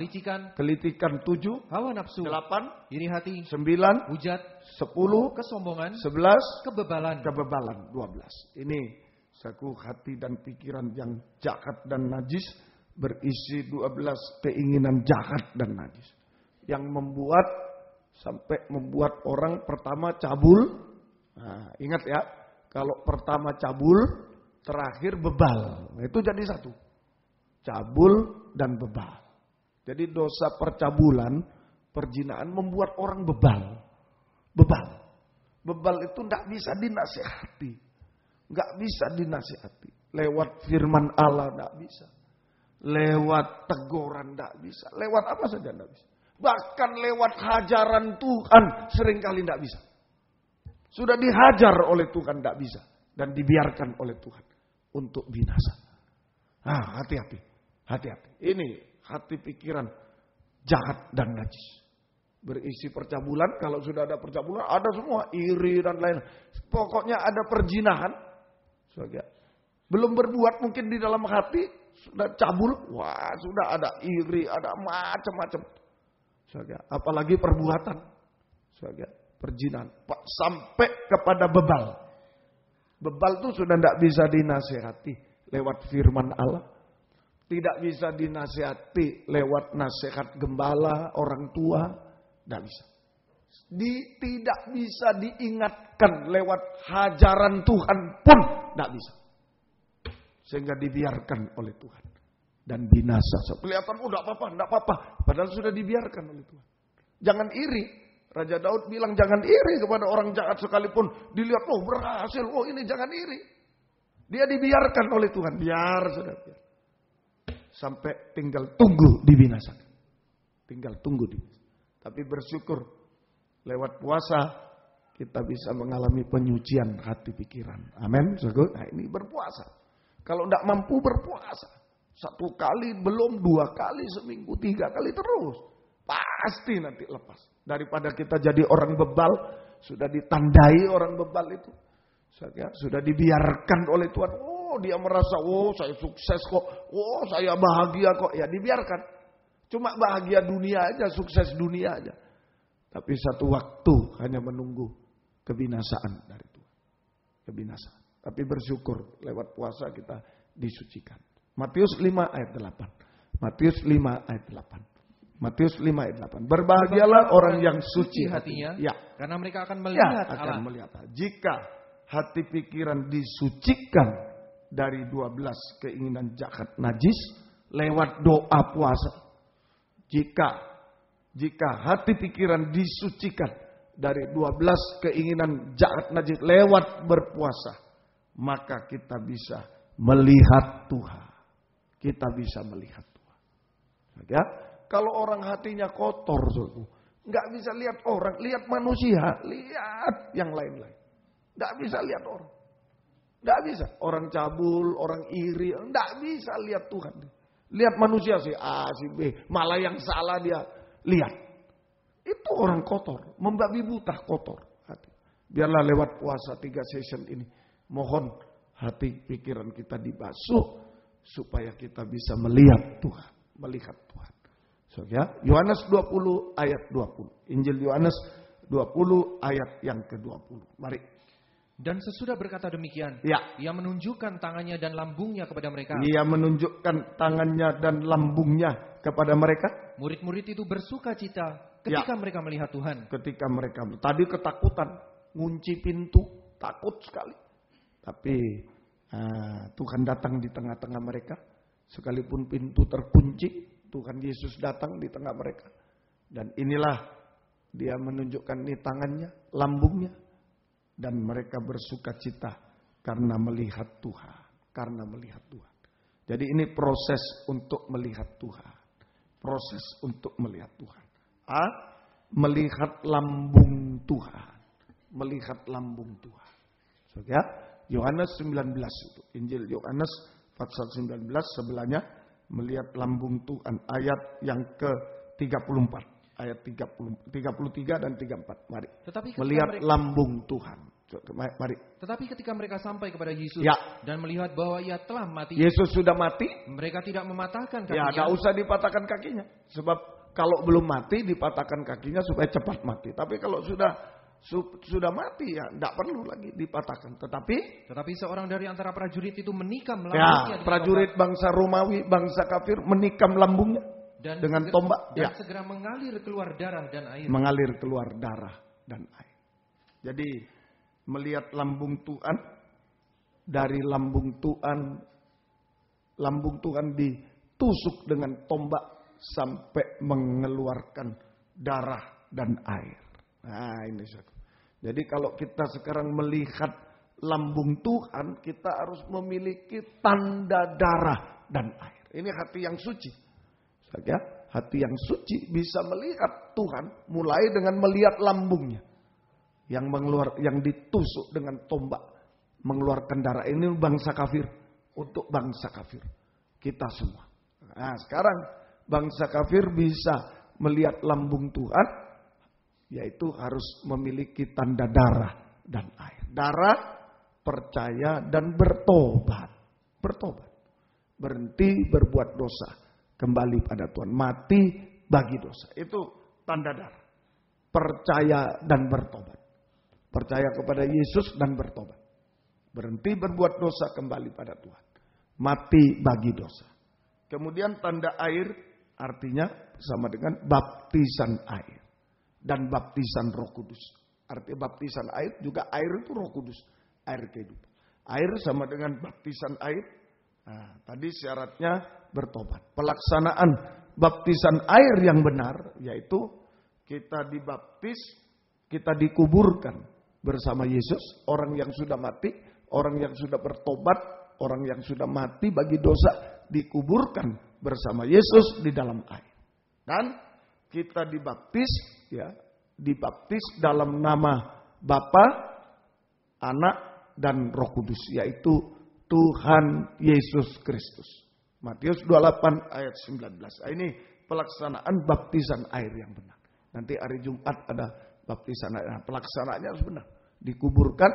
kelicikan. 7, hawa nafsu. 8, iri hati. 9, hujat. 10, kesombongan. 11, kebebalan. 12. Ini saku hati dan pikiran yang jahat dan najis berisi 12 keinginan jahat dan najis yang sampai membuat orang pertama cabul. Nah, ingat ya, kalau pertama cabul, terakhir bebal. Nah, itu jadi satu. Cabul dan bebal. Jadi dosa percabulan, perzinahan membuat orang bebal. Bebal itu tidak bisa dinasihati. Nggak bisa dinasihati. Lewat firman Allah nggak bisa. Lewat teguran nggak bisa. Lewat apa saja nggak bisa. Bahkan lewat hajaran Tuhan seringkali tidak bisa. Sudah dihajar oleh Tuhan tidak bisa. Dan dibiarkan oleh Tuhan untuk binasa. Nah, hati-hati. Ini hati pikiran jahat dan najis. Berisi percabulan. Kalau sudah ada percabulan, ada semua. Iri dan lain. Pokoknya ada perzinahan. Belum berbuat mungkin di dalam hati. sudah cabul, wah sudah ada iri, ada macam-macam. Apalagi perbuatan, perjinan, sampai kepada bebal. Bebal itu sudah tidak bisa dinasihati lewat firman Allah. Tidak bisa dinasihati lewat nasihat gembala, orang tua. Tidak bisa. Tidak bisa diingatkan lewat hajaran Tuhan pun. Tidak bisa. Sehingga dibiarkan oleh Tuhan. Dan binasa. Kelihatan, tidak apa-apa. Padahal sudah dibiarkan oleh Tuhan. Jangan iri. Raja Daud bilang jangan iri kepada orang jahat sekalipun. Dilihat, berhasil, ini jangan iri. Dia dibiarkan oleh Tuhan. Biar. Sampai tinggal tunggu dibinasakan. Tinggal tunggu dibinasakan. Tapi bersyukur lewat puasa kita bisa mengalami penyucian hati pikiran. Amin. Nah, ini berpuasa. Kalau tidak mampu berpuasa. 1 kali, belum 2 kali, seminggu 3 kali terus. Pasti nanti lepas. Daripada kita jadi orang bebal. Sudah ditandai orang bebal itu. Sudah dibiarkan oleh Tuhan. Dia merasa, saya sukses kok. Saya bahagia kok. Ya dibiarkan. Cuma bahagia dunia aja, sukses dunia aja. Tapi satu waktu hanya menunggu kebinasaan dari Tuhan. Kebinasaan. Tapi bersyukur lewat puasa kita disucikan. Matius 5 ayat 8. Matius 5 ayat 8. Matius 5 ayat 8. Berbahagialah orang yang suci hatinya. Ya. Karena mereka akan melihat Allah. Akan melihat Allah. Jika hati pikiran disucikan dari 12 keinginan jahat najis lewat doa puasa. Jika hati pikiran disucikan dari 12 keinginan jahat najis lewat berpuasa, maka kita bisa melihat Tuhan. Kita bisa melihat Tuhan. Ya, kalau orang hatinya kotor, nggak bisa lihat orang, lihat manusia, lihat yang lain-lain. Nggak bisa lihat orang. Nggak bisa. Orang cabul, orang iri, nggak bisa lihat Tuhan. Lihat manusia si A, si B, malah yang salah dia lihat. Itu orang kotor, membabi buta kotor hati. Biarlah lewat puasa 3 season ini, mohon hati pikiran kita dibasuh supaya kita bisa melihat Tuhan, melihat Tuhan. Yohanes 20 ayat 20. Injil Yohanes 20 ayat yang ke-20. Mari. Dan sesudah berkata demikian, ia menunjukkan tangannya dan lambungnya kepada mereka. Ia menunjukkan tangannya dan lambungnya kepada mereka. Murid-murid itu bersuka cita ketika mereka melihat Tuhan. Ketika mereka, tadi ketakutan, ngunci pintu, takut sekali. Tapi Tuhan datang di tengah-tengah mereka. Sekalipun pintu terkunci, Tuhan Yesus datang di tengah mereka. Dan inilah dia menunjukkan ini tangannya, lambungnya. Dan mereka bersuka cita karena melihat Tuhan. Karena melihat Tuhan. Jadi ini proses untuk melihat Tuhan. Proses untuk melihat Tuhan. Melihat lambung Tuhan. Melihat lambung Tuhan. Yohanes 19 itu. Injil Yohanes pasal 19 sebelahnya. Melihat lambung Tuhan. Ayat yang ke-34. Ayat 33 dan 34. Mari. Melihat lambung Tuhan. Mari. Tetapi ketika mereka sampai kepada Yesus dan melihat bahwa ia telah mati. Yesus sudah mati. Mereka tidak mematahkan kakinya. Tidak usah dipatahkan kakinya. Sebab kalau belum mati dipatahkan kakinya supaya cepat mati. Tapi kalau sudah mati ya tidak perlu lagi dipatahkan. Tetapi seorang dari antara prajurit itu menikam lambungnya. Prajurit bangsa Romawi, bangsa kafir menikam lambungnya. Dengan tombak. Dan segera mengalir keluar darah dan air. Mengalir keluar darah dan air. Jadi melihat lambung Tuhan. Dari lambung Tuhan ditusuk dengan tombak. Sampai mengeluarkan darah dan air. Nah ini. Jadi kalau kita sekarang melihat lambung Tuhan. Kita harus memiliki tanda darah dan air. Ini hati yang suci. Hati yang suci bisa melihat Tuhan mulai dengan melihat lambungnya yang ditusuk dengan tombak mengeluarkan darah. Ini bangsa kafir, untuk bangsa kafir kita semua. Nah, sekarang bangsa kafir bisa melihat lambung Tuhan, yaitu harus memiliki tanda darah dan air. Darah, percaya dan bertobat. Berhenti berbuat dosa. Kembali pada Tuhan. Mati bagi dosa. Itu tanda darah. Percaya dan bertobat. Percaya kepada Yesus dan bertobat. Berhenti berbuat dosa, kembali pada Tuhan. Mati bagi dosa. Kemudian tanda air artinya sama dengan baptisan air. Dan baptisan Roh Kudus. Artinya baptisan air juga air itu Roh Kudus. Air kehidupan. Air sama dengan baptisan air. Nah, tadi syaratnya bertobat. Pelaksanaan baptisan air yang benar yaitu kita dibaptis, kita dikuburkan bersama Yesus. Orang yang sudah mati, orang yang sudah bertobat, orang yang sudah mati bagi dosa dikuburkan bersama Yesus di dalam air. Dan kita dibaptis, ya, dibaptis dalam nama Bapa, Anak, dan Roh Kudus, yaitu Tuhan Yesus Kristus. Matius 28 ayat 19. Ini pelaksanaan baptisan air yang benar. Nanti hari Jumat ada baptisan air. Nah, pelaksanaannya harus benar. Dikuburkan,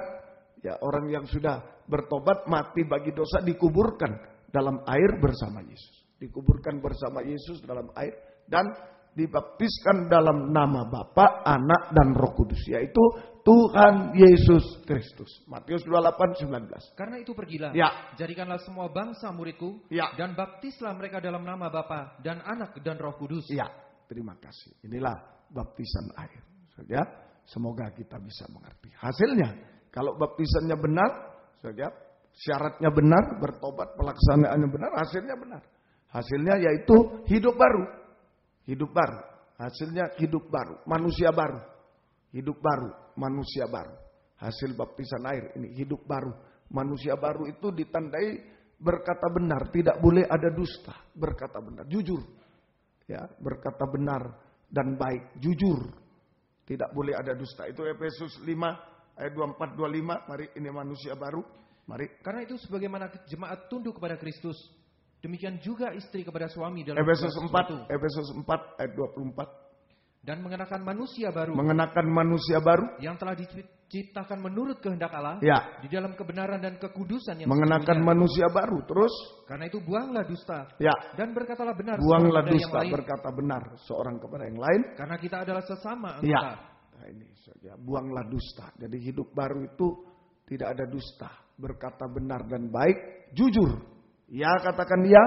ya, orang yang sudah bertobat mati bagi dosa dikuburkan dalam air bersama Yesus. Dikuburkan bersama Yesus dalam air dan dibaptiskan dalam nama Bapa, Anak, dan Roh Kudus, yaitu Tuhan Yesus Kristus. Matius 28:19. Karena itu pergilah, ya, jadikanlah semua bangsa muridku, ya, dan baptislah mereka dalam nama Bapa dan Anak dan Roh Kudus. Ya, terima kasih. Inilah baptisan air. Saudara, semoga kita bisa mengerti. Hasilnya, kalau baptisannya benar, saudara, syaratnya benar, bertobat, pelaksanaannya benar, hasilnya benar. Hasilnya yaitu hidup baru. Hidup baru. Hasilnya hidup baru. Manusia baru. Hidup baru. Manusia baru. Hasil baptisan air ini hidup baru. Manusia baru itu ditandai berkata benar. Tidak boleh ada dusta. Berkata benar. Jujur. Ya, berkata benar dan baik. Jujur. Tidak boleh ada dusta. Itu Efesus 5 ayat 24-25. Mari, ini manusia baru. Mari. Karena itu sebagaimana jemaat tunduk kepada Kristus, demikian juga istri kepada suami dalam Efesus 4 ayat 24. Dan mengenakan manusia baru. Mengenakan manusia baru yang telah diciptakan menurut kehendak Allah. Ya. Di dalam kebenaran dan kekudusan yang mengenakan manusia baru. Terus. Karena itu buanglah dusta. Ya. Dan berkatalah benar. Buanglah dusta, berkata benar seorang kepada yang lain. Karena kita adalah sesama anggota. Ya. Nah, ini saja. Buanglah dusta. Jadi hidup baru itu tidak ada dusta. Berkata benar dan baik. Jujur. Ya katakan ya,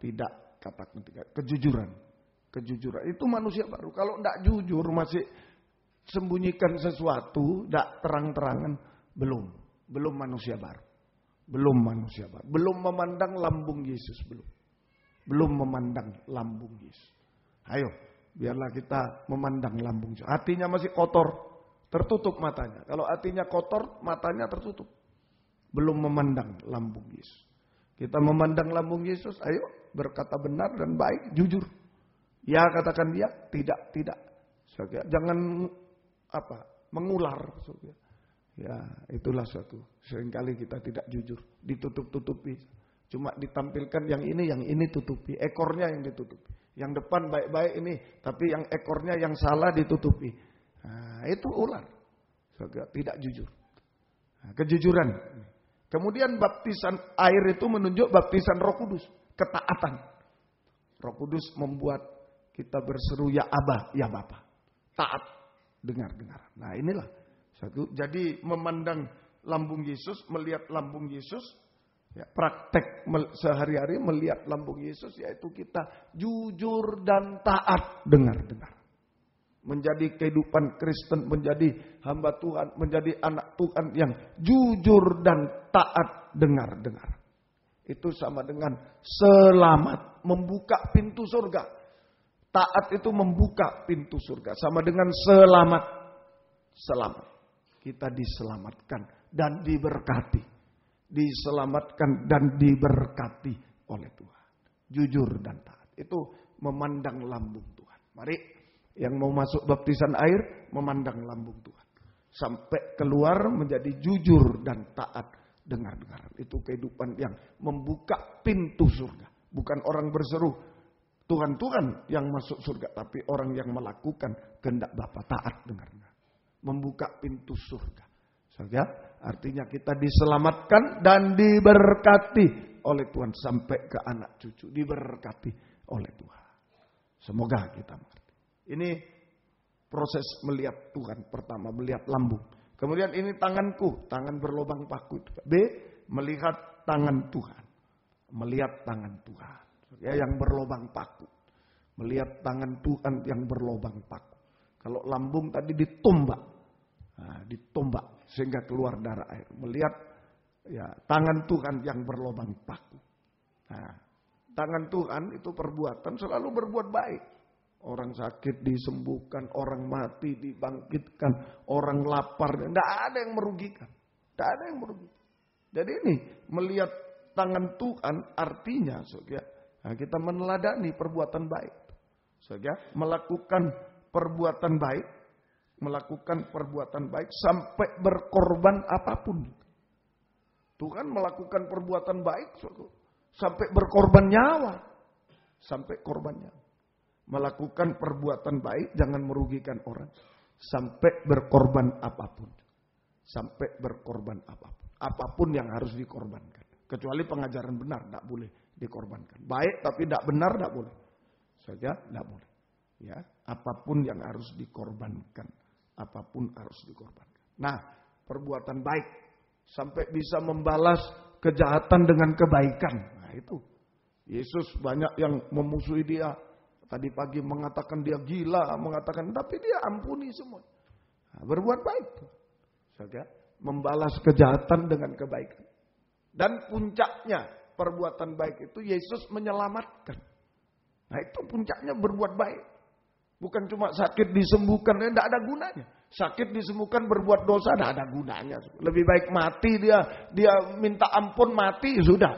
tidak katakan tidak. Kejujuran. Kejujuran itu manusia baru. Kalau tidak jujur, masih sembunyikan sesuatu, tidak terang-terangan, belum manusia baru. Belum manusia baru. Belum memandang lambung Yesus, belum memandang lambung Yesus. Ayo, biarlah kita memandang lambung Yesus. Hatinya masih kotor, tertutup matanya. Kalau hatinya kotor, matanya tertutup. Belum memandang lambung Yesus. Kita memandang lambung Yesus, ayo berkata benar dan baik, jujur. Ya katakan dia, tidak. Jangan mengular. Ya itulah suatu. Seringkali kita tidak jujur, ditutup-tutupi. Cuma ditampilkan yang ini tutupi. Ekornya yang ditutupi. Yang depan baik-baik ini, tapi yang ekornya yang salah ditutupi. Nah, itu ular. Tidak jujur. Nah, kejujuran. Kemudian baptisan air itu menunjuk baptisan Roh Kudus. Ketaatan. Roh Kudus membuat kita berseru ya Aba, ya Bapa. Taat. Dengar. Nah inilah. Jadi memandang lambung Yesus, melihat lambung Yesus. Ya, praktek sehari-hari melihat lambung Yesus. Yaitu kita jujur dan taat. Dengar. Menjadi kehidupan Kristen, menjadi hamba Tuhan, menjadi anak Tuhan yang jujur dan taat. Dengar. Itu sama dengan selamat, membuka pintu surga. Taat itu membuka pintu surga, sama dengan selamat. Selamat. Kita diselamatkan dan diberkati. Diselamatkan dan diberkati oleh Tuhan. Jujur dan taat. Itu memandang lambung Tuhan. Mari yang mau masuk baptisan air, memandang lambung Tuhan. Sampai keluar menjadi jujur dan taat. Dengar. Itu kehidupan yang membuka pintu surga. Bukan orang berseru, Tuhan yang masuk surga. Tapi orang yang melakukan kehendak Bapa. Taat, dengar. Membuka pintu surga. Surga artinya kita diselamatkan dan diberkati oleh Tuhan sampai ke anak cucu. Diberkati oleh Tuhan. Semoga kita mengerti. Ini proses melihat Tuhan. Pertama melihat lambung. Kemudian ini tanganku, tangan berlobang paku. B, melihat tangan Tuhan. Melihat tangan Tuhan. Ya, yang berlobang paku. Melihat tangan Tuhan yang berlobang paku. Kalau lambung tadi ditombak. Nah, ditombak sehingga keluar darah air. Melihat ya tangan Tuhan yang berlobang paku. Nah, tangan Tuhan itu perbuatan selalu berbuat baik. Orang sakit disembuhkan, orang mati dibangkitkan, orang lapar, tidak ada yang merugikan. Tidak ada yang merugikan. Jadi ini melihat tangan Tuhan artinya nah, kita meneladani perbuatan baik. Melakukan perbuatan baik. Melakukan perbuatan baik sampai berkorban apapun. Tuhan melakukan perbuatan baik sampai berkorban nyawa. Sampai korban nyawa. Melakukan perbuatan baik jangan merugikan orang. Sampai berkorban apapun. Sampai berkorban apapun. Apapun yang harus dikorbankan. Kecuali pengajaran benar tidak boleh dikorbankan. Baik tapi tidak benar tidak boleh. Tidak boleh. Ya, apapun yang harus dikorbankan. Apapun harus dikorbankan. Nah, perbuatan baik. Sampai bisa membalas kejahatan dengan kebaikan. Nah itu. Yesus banyak yang memusuhi dia. Tadi pagi mengatakan dia gila. Mengatakan, tapi dia ampuni semua. Nah, berbuat baik. Membalas kejahatan dengan kebaikan. Dan puncaknya perbuatan baik itu Yesus menyelamatkan. Nah itu puncaknya berbuat baik. Bukan cuma sakit disembuhkan, tidak ada gunanya. Sakit disembuhkan berbuat dosa, tidak ada gunanya. Lebih baik mati dia minta ampun mati, sudah.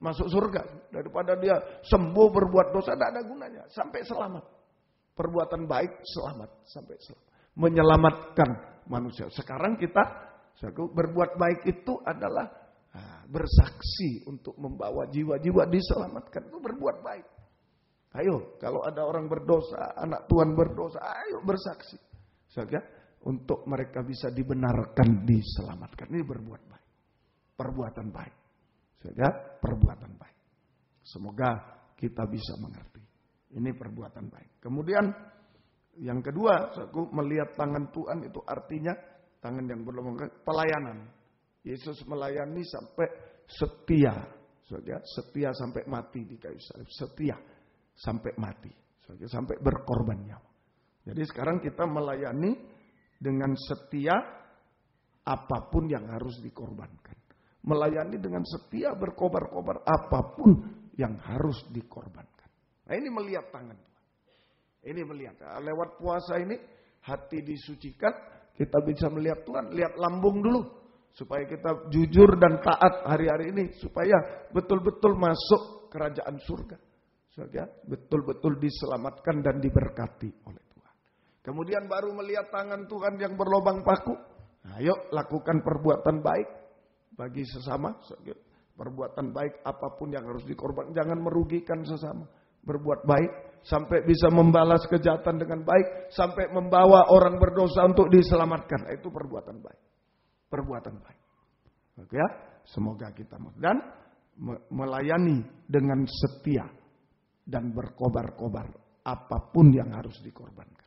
Masuk surga. Daripada dia sembuh berbuat dosa, tidak ada gunanya. Sampai selamat. Perbuatan baik selamat. Sampai selamat. Menyelamatkan manusia. Sekarang kita berbuat baik itu adalah bersaksi untuk membawa jiwa-jiwa diselamatkan. Itu berbuat baik. Ayo, kalau ada orang berdosa, anak Tuhan berdosa, ayo bersaksi. Untuk mereka bisa dibenarkan, diselamatkan. Ini berbuat baik. Perbuatan baik. Perbuatan baik. Semoga kita bisa mengerti. Ini perbuatan baik. Kemudian, yang kedua, melihat tangan Tuhan itu artinya, tangan yang berlobang, pelayanan. Yesus melayani sampai setia. Setia sampai mati di kayu salib. Setia. Sampai mati, sampai berkorban nyawa. Jadi sekarang kita melayani dengan setia apapun yang harus dikorbankan. Melayani dengan setia berkobar-kobar apapun yang harus dikorbankan. Nah ini melihat tangan Tuhan. Ini melihat. Lewat puasa ini hati disucikan, kita bisa melihat Tuhan. Lihat lambung dulu. Supaya kita jujur dan taat hari-hari ini. Supaya betul-betul masuk kerajaan surga. Betul-betul diselamatkan dan diberkati oleh Tuhan. Kemudian baru melihat tangan Tuhan yang berlobang paku. Ayo lakukan perbuatan baik bagi sesama. Perbuatan baik apapun yang harus dikorbankan. Jangan merugikan sesama. Berbuat baik sampai bisa membalas kejahatan dengan baik. Sampai membawa orang berdosa untuk diselamatkan. Itu perbuatan baik. Perbuatan baik. Oke ya? Semoga kita dan melayani dengan setia. Dan berkobar-kobar apapun yang harus dikorbankan.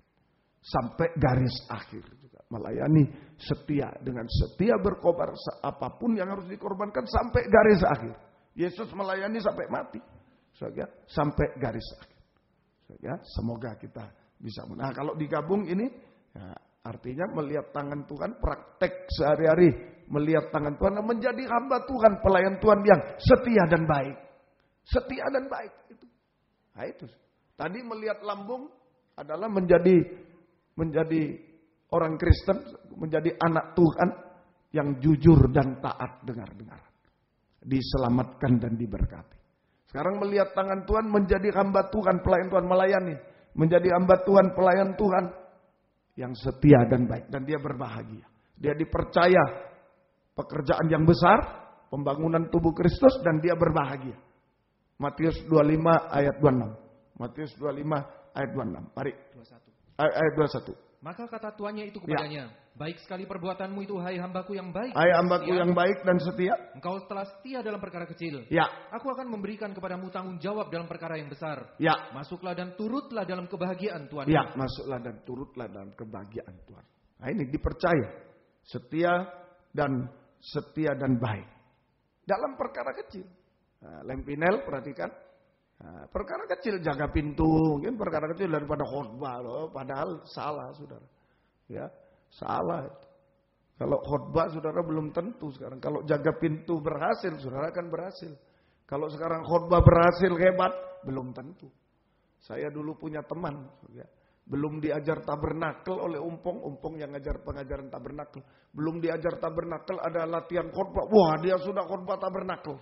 Sampai garis akhir juga. Melayani setia. Dengan setia berkobar apapun yang harus dikorbankan sampai garis akhir. Yesus melayani sampai mati. Sampai garis akhir. Semoga kita bisa. Nah kalau digabung ini. Ya, artinya melihat tangan Tuhan. Praktek sehari-hari. Melihat tangan Tuhan. Menjadi hamba Tuhan. Pelayan Tuhan yang setia dan baik. Setia dan baik. Itu. Nah itu. Tadi melihat lambung adalah menjadi orang Kristen, menjadi anak Tuhan yang jujur dan taat dengar-dengar. Diselamatkan dan diberkati. Sekarang melihat tangan Tuhan menjadi hamba Tuhan, pelayan Tuhan melayani. Menjadi hamba Tuhan, pelayan Tuhan yang setia dan baik. Dan dia berbahagia. Dia dipercaya pekerjaan yang besar, pembangunan tubuh Kristus dan dia berbahagia. Matius 25 ayat 26. Matius 25 ayat 26. Mari. 21. Ayat 21. Maka kata tuannya itu kepadanya, baik sekali perbuatanmu itu, hai hambaku yang baik. Hai hambaku yang baik dan setia. Engkau telah setia dalam perkara kecil. Ya. Aku akan memberikan kepadamu tanggung jawab dalam perkara yang besar. Ya. Masuklah dan turutlah dalam kebahagiaan Tuhan. Ya, masuklah dan turutlah dalam kebahagiaan Tuhan. Nah ini dipercaya. Setia dan baik. Dalam perkara kecil. Nah, Lempinel perhatikan. Nah, perkara kecil jaga pintu, mungkin perkara kecil daripada khotbah loh, padahal salah saudara. Ya, salah itu. Kalau khotbah saudara belum tentu sekarang. Kalau jaga pintu berhasil, saudara akan berhasil. Kalau sekarang khotbah berhasil hebat, belum tentu. Saya dulu punya teman, ya, belum diajar tabernakel oleh Umpong yang ngajar pengajaran tabernakel. Belum diajar tabernakel ada latihan khotbah, wah dia sudah khotbah tabernakel.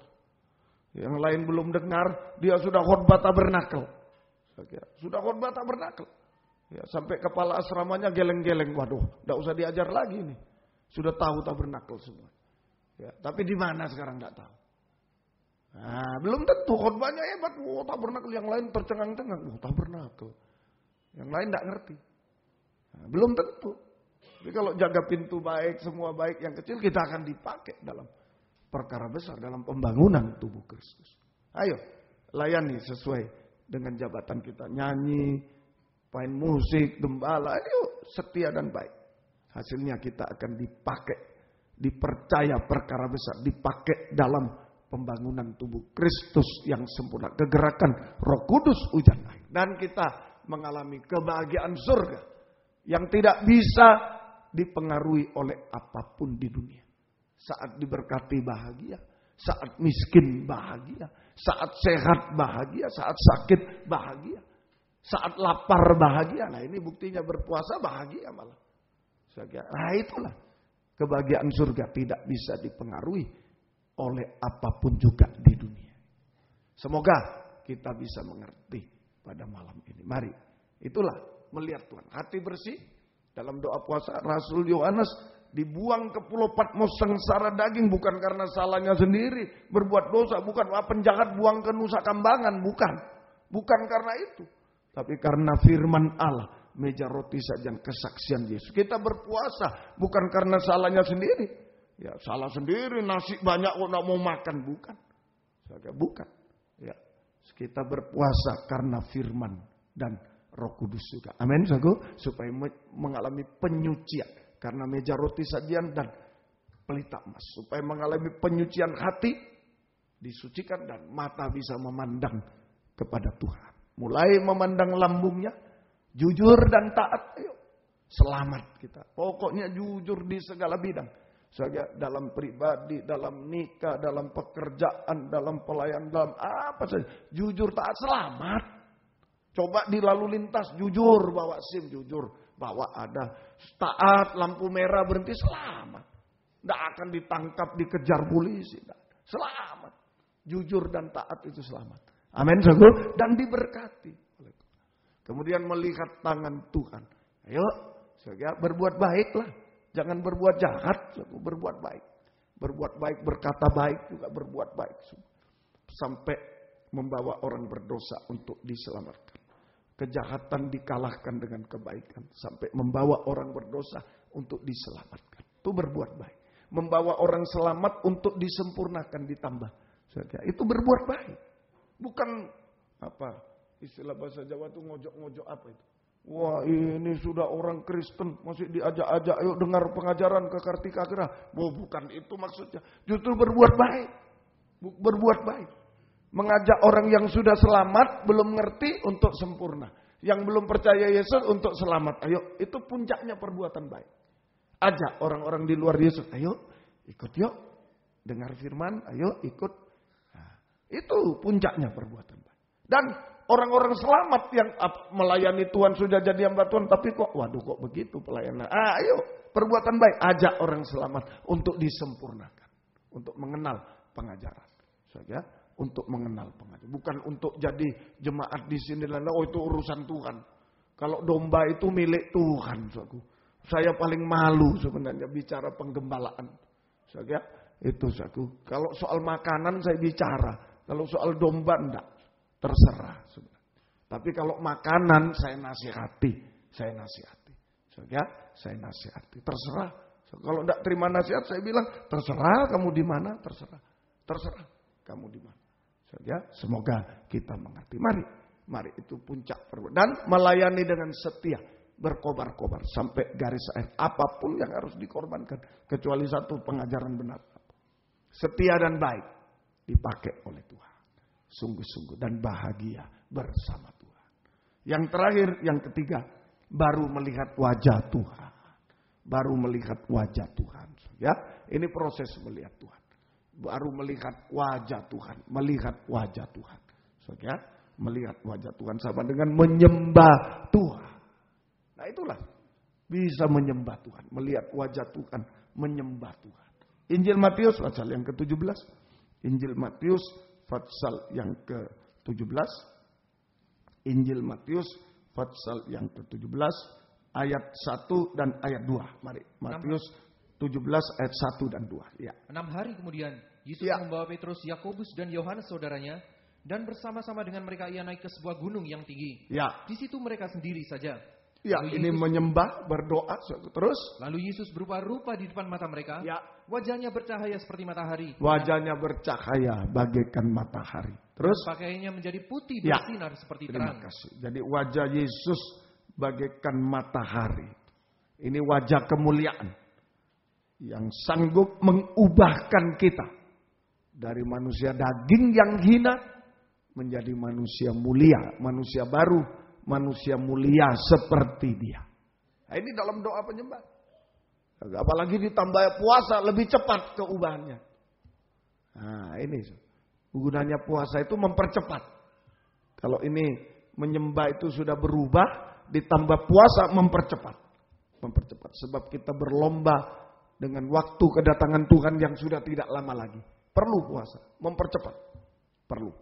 Yang lain belum dengar, dia sudah khotbah tabernakel. Sudah khotbah tabernakel. Ya, sampai kepala asramanya geleng-geleng. Waduh, tidak usah diajar lagi nih. Sudah tahu tabernakel semua. Ya, tapi di mana sekarang tidak tahu. Nah, belum tentu khotbahnya hebat. Wah, tabernakel. Yang lain tercengang-cengang. Wah, tabernakel. Yang lain tidak ngerti. Nah, belum tentu. Tapi kalau jaga pintu baik, semua baik, yang kecil kita akan dipakai dalam perkara besar dalam pembangunan tubuh Kristus. Ayo, layani sesuai dengan jabatan kita. Nyanyi, main musik, gembala. Ayo, setia dan baik. Hasilnya kita akan dipakai. Dipercaya perkara besar. Dipakai dalam pembangunan tubuh Kristus yang sempurna. Kegerakan Roh Kudus hujan air. Dan kita mengalami kebahagiaan surga. Yang tidak bisa dipengaruhi oleh apapun di dunia. Saat diberkati bahagia, saat miskin bahagia, saat sehat bahagia, saat sakit bahagia, saat lapar bahagia. Nah ini buktinya berpuasa bahagia malah. Nah itulah kebahagiaan surga tidak bisa dipengaruhi oleh apapun juga di dunia. Semoga kita bisa mengerti pada malam ini. Mari, itulah melihat Tuhan. Hati bersih dalam doa puasa Rasul Yohanes. Dibuang ke pulau Patmos sengsara daging bukan karena salahnya sendiri berbuat dosa, bukan penjahat buang ke Nusa Kambangan, bukan karena itu, tapi karena firman Allah, meja roti sajian kesaksian Yesus. Kita berpuasa bukan karena salahnya sendiri, ya salah sendiri nasi banyak kok nggak mau makan, bukan, ya kita berpuasa karena firman dan Roh Kudus juga, amin, supaya mengalami penyucian. Karena meja roti sajian dan pelita emas. Supaya mengalami penyucian hati. Disucikan dan mata bisa memandang kepada Tuhan. Mulai memandang lambungnya. Jujur dan taat. Ayo. Selamat kita. Pokoknya jujur di segala bidang. Saja dalam pribadi, dalam nikah, dalam pekerjaan, dalam pelayanan, dalam apa saja. Jujur taat selamat. Coba di lalu lintas jujur bawa SIM jujur. Bahwa ada taat lampu merah berhenti selamat. Tidak akan ditangkap dikejar polisi. Selamat. Jujur dan taat itu selamat. Amin. Dan diberkati. Kemudian melihat tangan Tuhan. Ayo. Berbuat baiklah. Jangan berbuat jahat. Berbuat baik. Berbuat baik berkata baik juga berbuat baik. Sampai membawa orang berdosa untuk diselamatkan. Kejahatan dikalahkan dengan kebaikan. Sampai membawa orang berdosa untuk diselamatkan. Itu berbuat baik. Membawa orang selamat untuk disempurnakan, ditambah. Itu berbuat baik. Bukan apa istilah bahasa Jawa itu ngojok-ngojok apa itu. Wah ini sudah orang Kristen. Masih diajak-ajak ayo dengar pengajaran ke Kartika Gerah. Oh, bukan itu maksudnya. Justru berbuat baik. Berbuat baik. Mengajak orang yang sudah selamat, belum ngerti untuk sempurna. Yang belum percaya Yesus untuk selamat. Ayo, itu puncaknya perbuatan baik. Ajak orang-orang di luar Yesus. Ayo, ikut yuk. Dengar firman, ayo ikut. Nah, itu puncaknya perbuatan baik. Dan orang-orang selamat yang melayani Tuhan sudah jadi hamba Tuhan. Tapi kok, waduh kok begitu pelayanan. Ayo, perbuatan baik. Ajak orang selamat untuk disempurnakan. Untuk mengenal pengajaran. Saja. Untuk mengenal pengajaran. Bukan untuk jadi jemaat di sini. Oh itu urusan Tuhan. Kalau domba itu milik Tuhan. Saya paling malu sebenarnya bicara penggembalaan. Itu saku. Kalau soal makanan saya bicara. Kalau soal domba enggak. Terserah. Sebenarnya. Tapi kalau makanan saya nasihati. Ya, saya nasihati. Terserah. Kalau tidak terima nasihat, saya bilang terserah kamu di mana, terserah kamu di mana. Ya, semoga kita mengerti. Mari itu puncak perbuatan dan melayani dengan setia, berkobar-kobar sampai garis akhir. Apapun yang harus dikorbankan, kecuali satu, pengajaran benar. Setia dan baik dipakai oleh Tuhan. Sungguh-sungguh dan bahagia bersama Tuhan. Yang terakhir, yang ketiga, baru melihat wajah Tuhan. Baru melihat wajah Tuhan. Ya, ini proses melihat Tuhan. Baru melihat wajah Tuhan. Melihat wajah Tuhan. Ya, melihat wajah Tuhan sama dengan menyembah Tuhan. Nah itulah. Bisa menyembah Tuhan. Melihat wajah Tuhan. Menyembah Tuhan. Injil Matius pasal yang ke-17. Injil Matius pasal yang ke-17. Injil Matius pasal yang ke-17. Ayat 1 dan ayat 2. Mari. Matius 17 ayat 1 dan 2. Ya. 6 hari kemudian, Yesus membawa Petrus, Yakobus dan Yohanes saudaranya. Dan bersama-sama dengan mereka ia naik ke sebuah gunung yang tinggi. Ya. Di situ mereka sendiri saja. Ya, ini menyembah, berdoa, terus. Lalu Yesus berupa-rupa di depan mata mereka. Ya. Wajahnya bercahaya seperti matahari. Wajahnya bercahaya bagaikan matahari. Terus. Pakaiannya menjadi putih bersinar seperti terang. Terima kasih. Jadi wajah Yesus bagaikan matahari. Ini wajah kemuliaan. Yang sanggup mengubahkan kita. Dari manusia daging yang hina. Menjadi manusia mulia. Manusia baru. Manusia mulia seperti dia. Nah, ini dalam doa penyembah. Apalagi ditambah puasa lebih cepat keubahannya. Nah ini. Gunanya puasa itu mempercepat. Kalau ini menyembah itu sudah berubah. Ditambah puasa mempercepat. Mempercepat. Sebab kita berlomba dengan waktu kedatangan Tuhan yang sudah tidak lama lagi. Perlu puasa. Mempercepat. Perlu.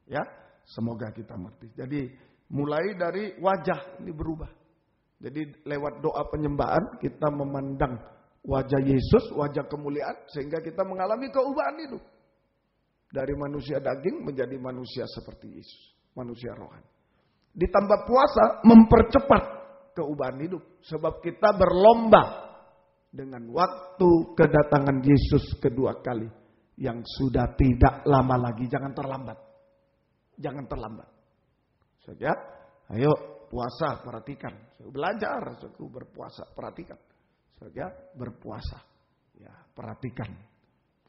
Ya. Semoga kita mengerti. Jadi mulai dari wajah ini berubah. Jadi lewat doa penyembahan kita memandang wajah Yesus, wajah kemuliaan. Sehingga kita mengalami keubahan hidup. Dari manusia daging menjadi manusia seperti Yesus. Manusia rohani. Ditambah puasa mempercepat keubahan hidup. Sebab kita berlomba dengan waktu kedatangan Yesus kedua kali. Yang sudah tidak lama lagi. Jangan terlambat. Jangan terlambat. Ya, ayo puasa, perhatikan. Belajar, berpuasa, perhatikan. Ya, berpuasa. Ya, perhatikan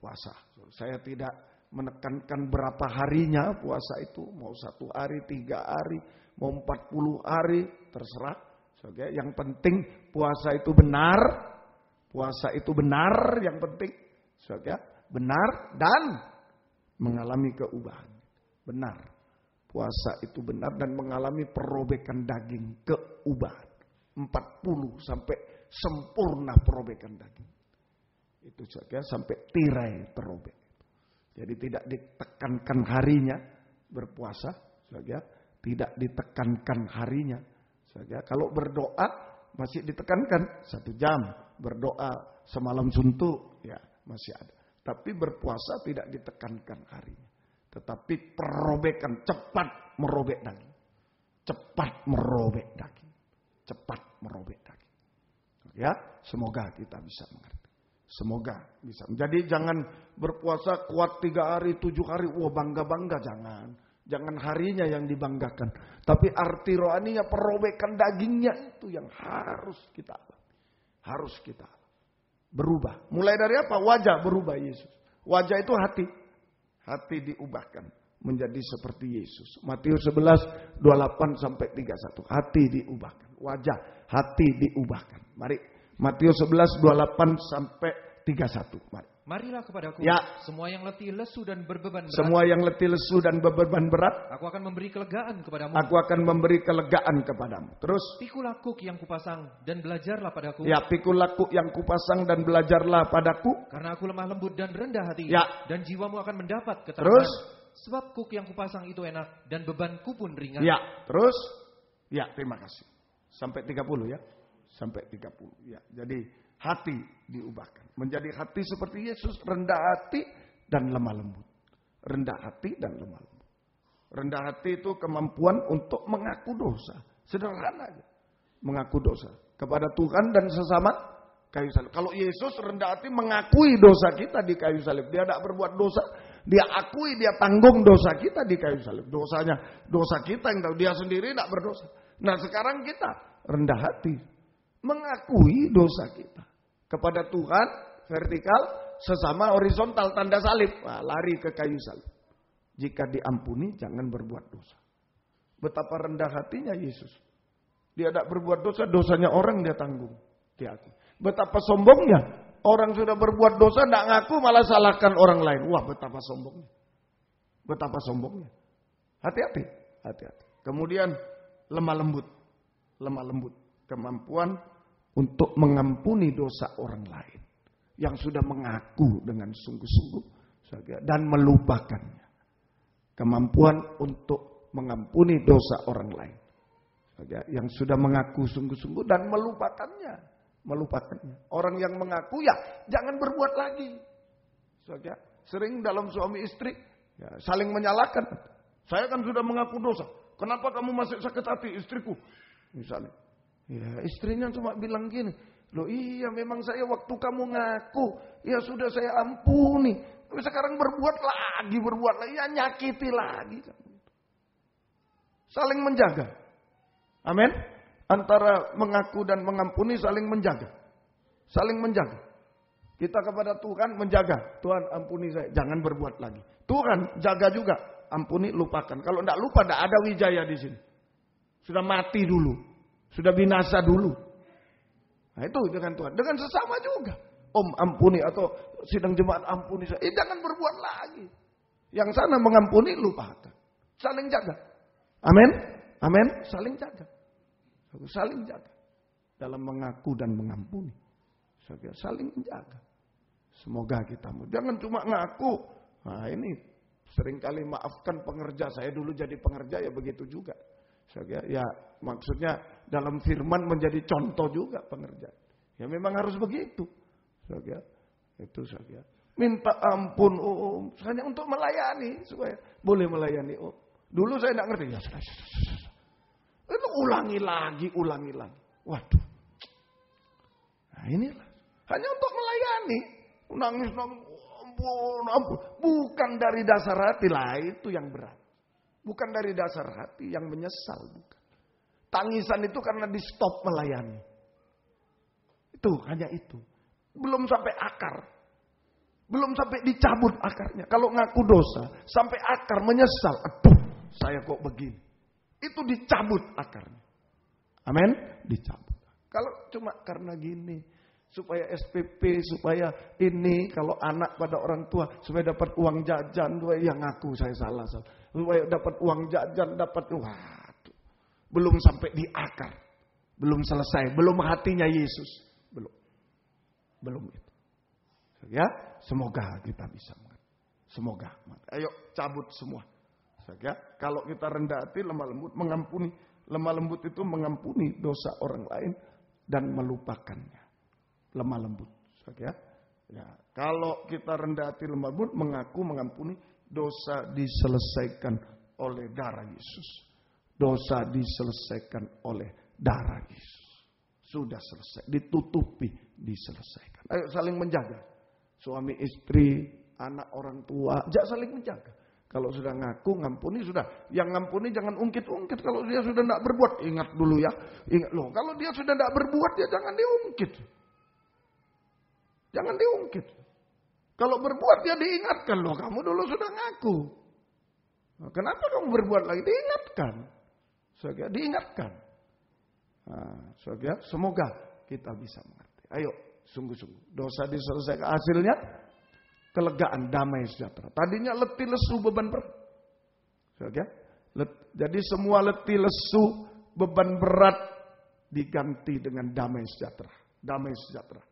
puasa. Saya tidak menekankan berapa harinya puasa itu. Mau 1 hari, 3 hari, mau 40 hari, terserah. Ya, yang penting puasa itu benar. Puasa itu benar, yang penting. Ya, benar dan mengalami keubahan. Benar. Puasa itu benar dan mengalami perobekan daging, keubahan. 40 sampai sempurna perobekan daging. Itu saja sampai tirai terobek. Jadi tidak ditekankan harinya berpuasa, saja. Tidak ditekankan harinya, saja. Kalau berdoa masih ditekankan 1 jam, berdoa semalam suntuk, ya masih ada. Tapi berpuasa tidak ditekankan harinya. Tetapi perobekan, cepat merobek daging. Cepat merobek daging. Cepat merobek daging. Ya, semoga kita bisa mengerti. Semoga bisa. Jadi jangan berpuasa kuat 3 hari, 7 hari. Wah bangga-bangga, jangan. Jangan harinya yang dibanggakan. Tapi arti rohaninya, perobekan dagingnya itu yang harus kita alami. Harus kita alami. Berubah. Mulai dari apa? Wajah berubah Yesus. Wajah itu hati. Hati diubahkan menjadi seperti Yesus. Matius 11, 28 sampai 31. Hati diubahkan. Wajah, hati diubahkan. Mari. Matius 11, 28 sampai 31. Mari. Marilah kepadaku, ya. Semua yang letih lesu dan berbeban berat. Semua yang letih lesu dan berbeban berat. Aku akan memberi kelegaan kepadamu. Aku akan memberi kelegaan kepadamu. Terus. Pikul lakuk yang kupasang dan belajarlah padaku. Ya, pikul lakuk yang kupasang dan belajarlah padaku. Karena aku lemah lembut dan rendah hati. Ya. Dan jiwamu akan mendapat ketenangan. Terus. Sebab kuk yang kupasang itu enak dan bebanku pun ringan. Ya, terus. Ya, terima kasih. Sampai 30 ya. Sampai 30. Ya, jadi hati diubahkan. Menjadi hati seperti Yesus. Rendah hati dan lemah lembut. Rendah hati dan lemah lembut. Rendah hati itu kemampuan untuk mengaku dosa. Sederhana aja. Mengaku dosa. kepada Tuhan dan sesama kayu salib. Kalau Yesus rendah hati mengakui dosa kita di kayu salib. Dia tidak berbuat dosa. Dia akui, dia tanggung dosa kita di kayu salib. Dosa kita yang tahu. Dia sendiri tidak berdosa. Nah sekarang kita rendah hati. Mengakui dosa kita. Kepada Tuhan, vertikal, sesama horizontal, tanda salib. Nah, lari ke kayu salib. Jika diampuni, jangan berbuat dosa. Betapa rendah hatinya Yesus. Dia tidak berbuat dosa, dosanya orang dia tanggung. Dia akui. Betapa sombongnya. Orang sudah berbuat dosa, tidak ngaku, malah salahkan orang lain. Wah, betapa sombongnya. Betapa sombongnya. Hati-hati. Hati-hati. Kemudian lemah lembut. Lemah lembut. Kemampuan untuk mengampuni dosa orang lain. Yang sudah mengaku dengan sungguh-sungguh. Dan melupakannya. Kemampuan untuk mengampuni dosa orang lain. Yang sudah mengaku sungguh-sungguh dan melupakannya. Melupakannya. Orang yang mengaku ya jangan berbuat lagi. Sering dalam suami istri ya, saling menyalahkan. Saya kan sudah mengaku dosa. Kenapa kamu masih sakit hati istriku? Misalnya. Ya istrinya cuma bilang gini. Loh iya memang saya waktu kamu ngaku. Ya sudah saya ampuni. Tapi sekarang berbuat lagi. Ya nyakiti lagi. Saling menjaga. Amin. Antara mengaku dan mengampuni saling menjaga. Saling menjaga. Kita kepada Tuhan menjaga. Tuhan ampuni saya. Jangan berbuat lagi. Tuhan jaga juga. Ampuni, lupakan. Kalau tidak lupa, tidak ada wijaya di sini. Sudah mati dulu. Sudah binasa dulu. Nah itu dengan Tuhan. Dengan sesama juga. Om ampuni atau sidang jemaat ampuni saya. Jangan berbuat lagi. Yang sana mengampuni, lupakan. Saling jaga. Amin. Amin. Saling jaga. Saling jaga. Dalam mengaku dan mengampuni. Saling menjaga. Semoga kita. Jangan cuma ngaku. Nah ini seringkali maafkan pengerja. Saya dulu jadi pengerja ya begitu juga. Ya maksudnya dalam firman menjadi contoh juga pengerja. Ya memang harus begitu. Itu saja. Minta ampun hanya untuk melayani. Supaya boleh melayani. Dulu saya tidak ngerti. Ya sudah. Itu ulangi lagi. Waduh. Nah inilah. Hanya untuk melayani. Nangis. Ampun. Bukan dari dasar hati lah. Itu yang berat. Bukan dari dasar hati yang menyesal. Bukan. Tangisan itu karena di stop melayani. Itu. Hanya itu. Belum sampai akar. Belum sampai dicabut akarnya. Kalau ngaku dosa. Sampai akar menyesal. Aduh. Saya kok begini. Itu dicabut akarnya. Amin. Dicabut. Kalau cuma karena gini. Supaya SPP. Supaya ini. Kalau anak pada orang tua. Supaya dapat uang jajan. Yang ngaku saya salah. Supaya dapat uang jajan. Waduh. Belum sampai di akar. Belum selesai. Belum hatinya Yesus. Belum itu. Ya. Semoga kita bisa mengerti. Semoga. Ayo cabut semua. Ya, kalau kita rendah hati, lemah lembut, mengampuni. Lemah lembut itu mengampuni dosa orang lain dan melupakannya. Lemah lembut. Ya. Ya, kalau kita rendah hati, lemah lembut, mengaku, mengampuni, dosa diselesaikan oleh darah Yesus. Dosa diselesaikan oleh darah Yesus. Sudah selesai, ditutupi, diselesaikan. Ayo saling menjaga. Suami istri, anak orang tua, saling menjaga. Kalau sudah ngaku, ngampuni sudah. Yang ngampuni jangan ungkit-ungkit. Kalau dia sudah tidak berbuat, ingat dulu ya. Ingat loh, kalau dia sudah tidak berbuat, ya jangan diungkit. Jangan diungkit. Kalau berbuat, dia diingatkan loh. Kamu dulu sudah ngaku. Nah, kenapa kamu berbuat lagi? Diingatkan. Diingatkan. Nah, semoga kita bisa mengerti. Ayo, sungguh-sungguh. Dosa diselesaikan. Hasilnya kelegaan, damai, sejahtera. Tadinya letih lesu beban berat. Jadi semua letih lesu beban berat diganti dengan damai sejahtera. Damai sejahtera.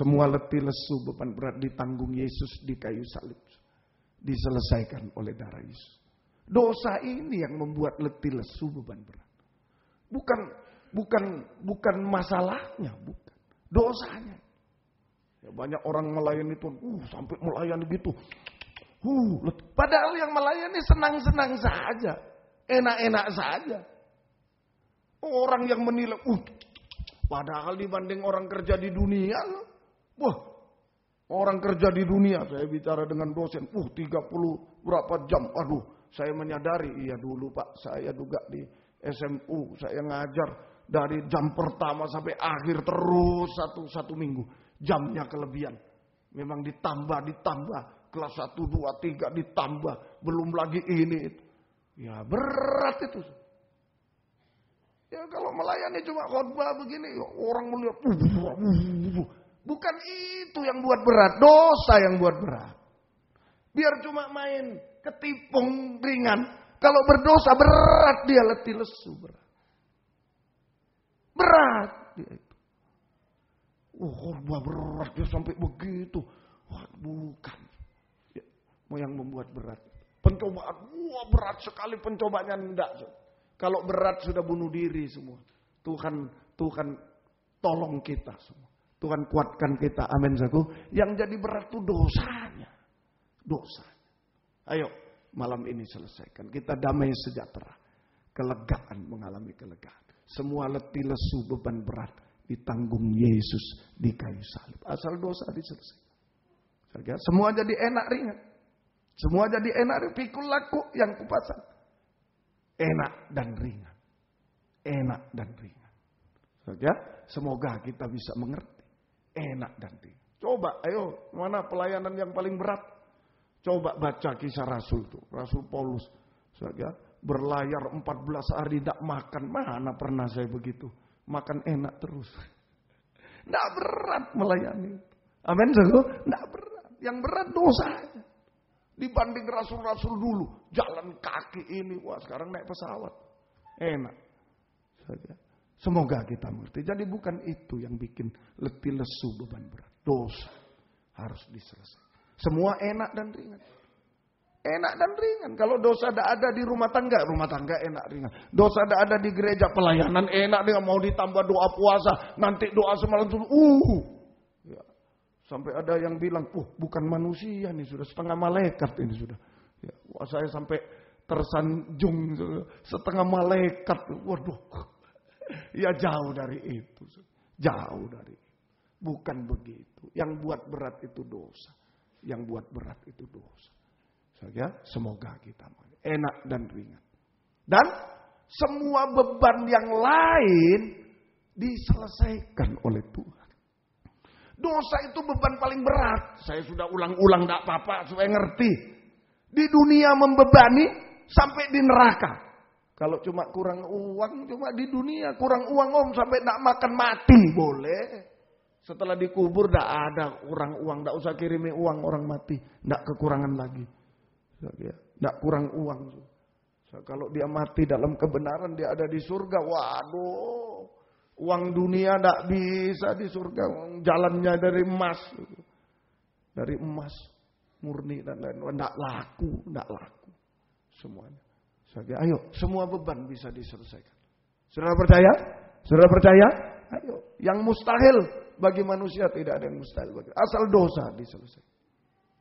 Semua letih lesu beban berat ditanggung Yesus di kayu salib. Diselesaikan oleh darah Yesus. Dosa ini yang membuat letih lesu beban berat. Bukan masalahnya, bukan. Dosanya. Ya, banyak orang melayani Tuhan, sampai melayani gitu. Padahal yang melayani senang-senang saja. Enak-enak saja. Orang yang menilai, Padahal dibanding orang kerja di dunia, wah, orang kerja di dunia, saya bicara dengan dosen, 30 berapa jam, aduh, saya menyadari, iya dulu Pak, saya juga di SMU, saya ngajar dari jam pertama sampai akhir terus satu minggu, jamnya kelebihan. Memang ditambah, kelas 1, 2, 3 ditambah, belum lagi ini, itu. Ya berat itu. Ya kalau melayani cuma khotbah begini, orang melihat, bukan itu yang buat berat, dosa yang buat berat. Biar cuma main ketipung ringan, kalau berdosa berat dia, letih lesu berat. Berat dia itu. Khotbah berat dia sampai begitu. Wah, bukan. Ya, mau yang membuat berat. Pencobaan, berat sekali pencobanya enggak. Kalau berat sudah bunuh diri semua. Tuhan tolong kita semua. Tuhan kuatkan kita. Amin saku. Yang jadi berat itu dosanya. Dosanya. Ayo malam ini selesaikan. Kita damai sejahtera. Kelegaan, mengalami kelegaan. Semua letih lesu beban berat ditanggung Yesus di kayu salib. Asal dosa diselesaikan. Semua jadi enak ringan. Semua jadi enak. Pikul laku yang kupasang. Enak dan ringan. Enak dan ringan. Ya, semoga kita bisa mengerti. Enak dan ringan. Coba, ayo, mana pelayanan yang paling berat? Coba baca Kisah Rasul tuh. Rasul Paulus. Ya, berlayar 14 hari tidak makan. Mana pernah saya begitu. Makan enak terus. Tidak berat melayani. Amin, tidak berat. Yang berat dosanya. Dibanding rasul-rasul dulu. Jalan kaki ini. Wah, sekarang naik pesawat. Enak. Semoga kita mengerti. Jadi bukan itu yang bikin letih lesu beban berat. Dosa. Harus diselesaikan. Semua enak dan ringan. Enak dan ringan. Kalau dosa tidak ada di rumah tangga enak ringan. Dosa tidak ada di gereja, pelayanan enak ringan. Mau ditambah doa puasa. Nanti doa semalam dulu. Ya. Sampai ada yang bilang, bukan manusia nih, sudah setengah malaikat ini sudah. Ya, saya sampai tersanjung setengah malaikat. Waduh, ya jauh dari itu. Jauh dari itu. Bukan begitu. Yang buat berat itu dosa. Yang buat berat itu dosa. Ya, semoga kita enak dan ringan. Dan semua beban yang lain diselesaikan oleh Tuhan. Dosa itu beban paling berat. Saya sudah ulang-ulang, tidak apa-apa supaya ngerti. Di dunia membebani sampai di neraka. Kalau cuma kurang uang, cuma di dunia kurang uang sampai tidak makan mati boleh. Setelah dikubur tidak ada kurang uang, tidak usah kirimi uang orang mati, tidak kekurangan lagi. Tidak kurang uang. Kalau dia mati dalam kebenaran dia ada di surga. Waduh. Uang dunia tidak bisa di surga. Jalannya dari emas. Dari emas. Murni dan lain-lain. Tidak laku. Semuanya. Ayo. Semua beban bisa diselesaikan. Saudara percaya? Saudara percaya? Ayo. Yang mustahil bagi manusia tidak ada yang mustahil. Asal dosa diselesaikan.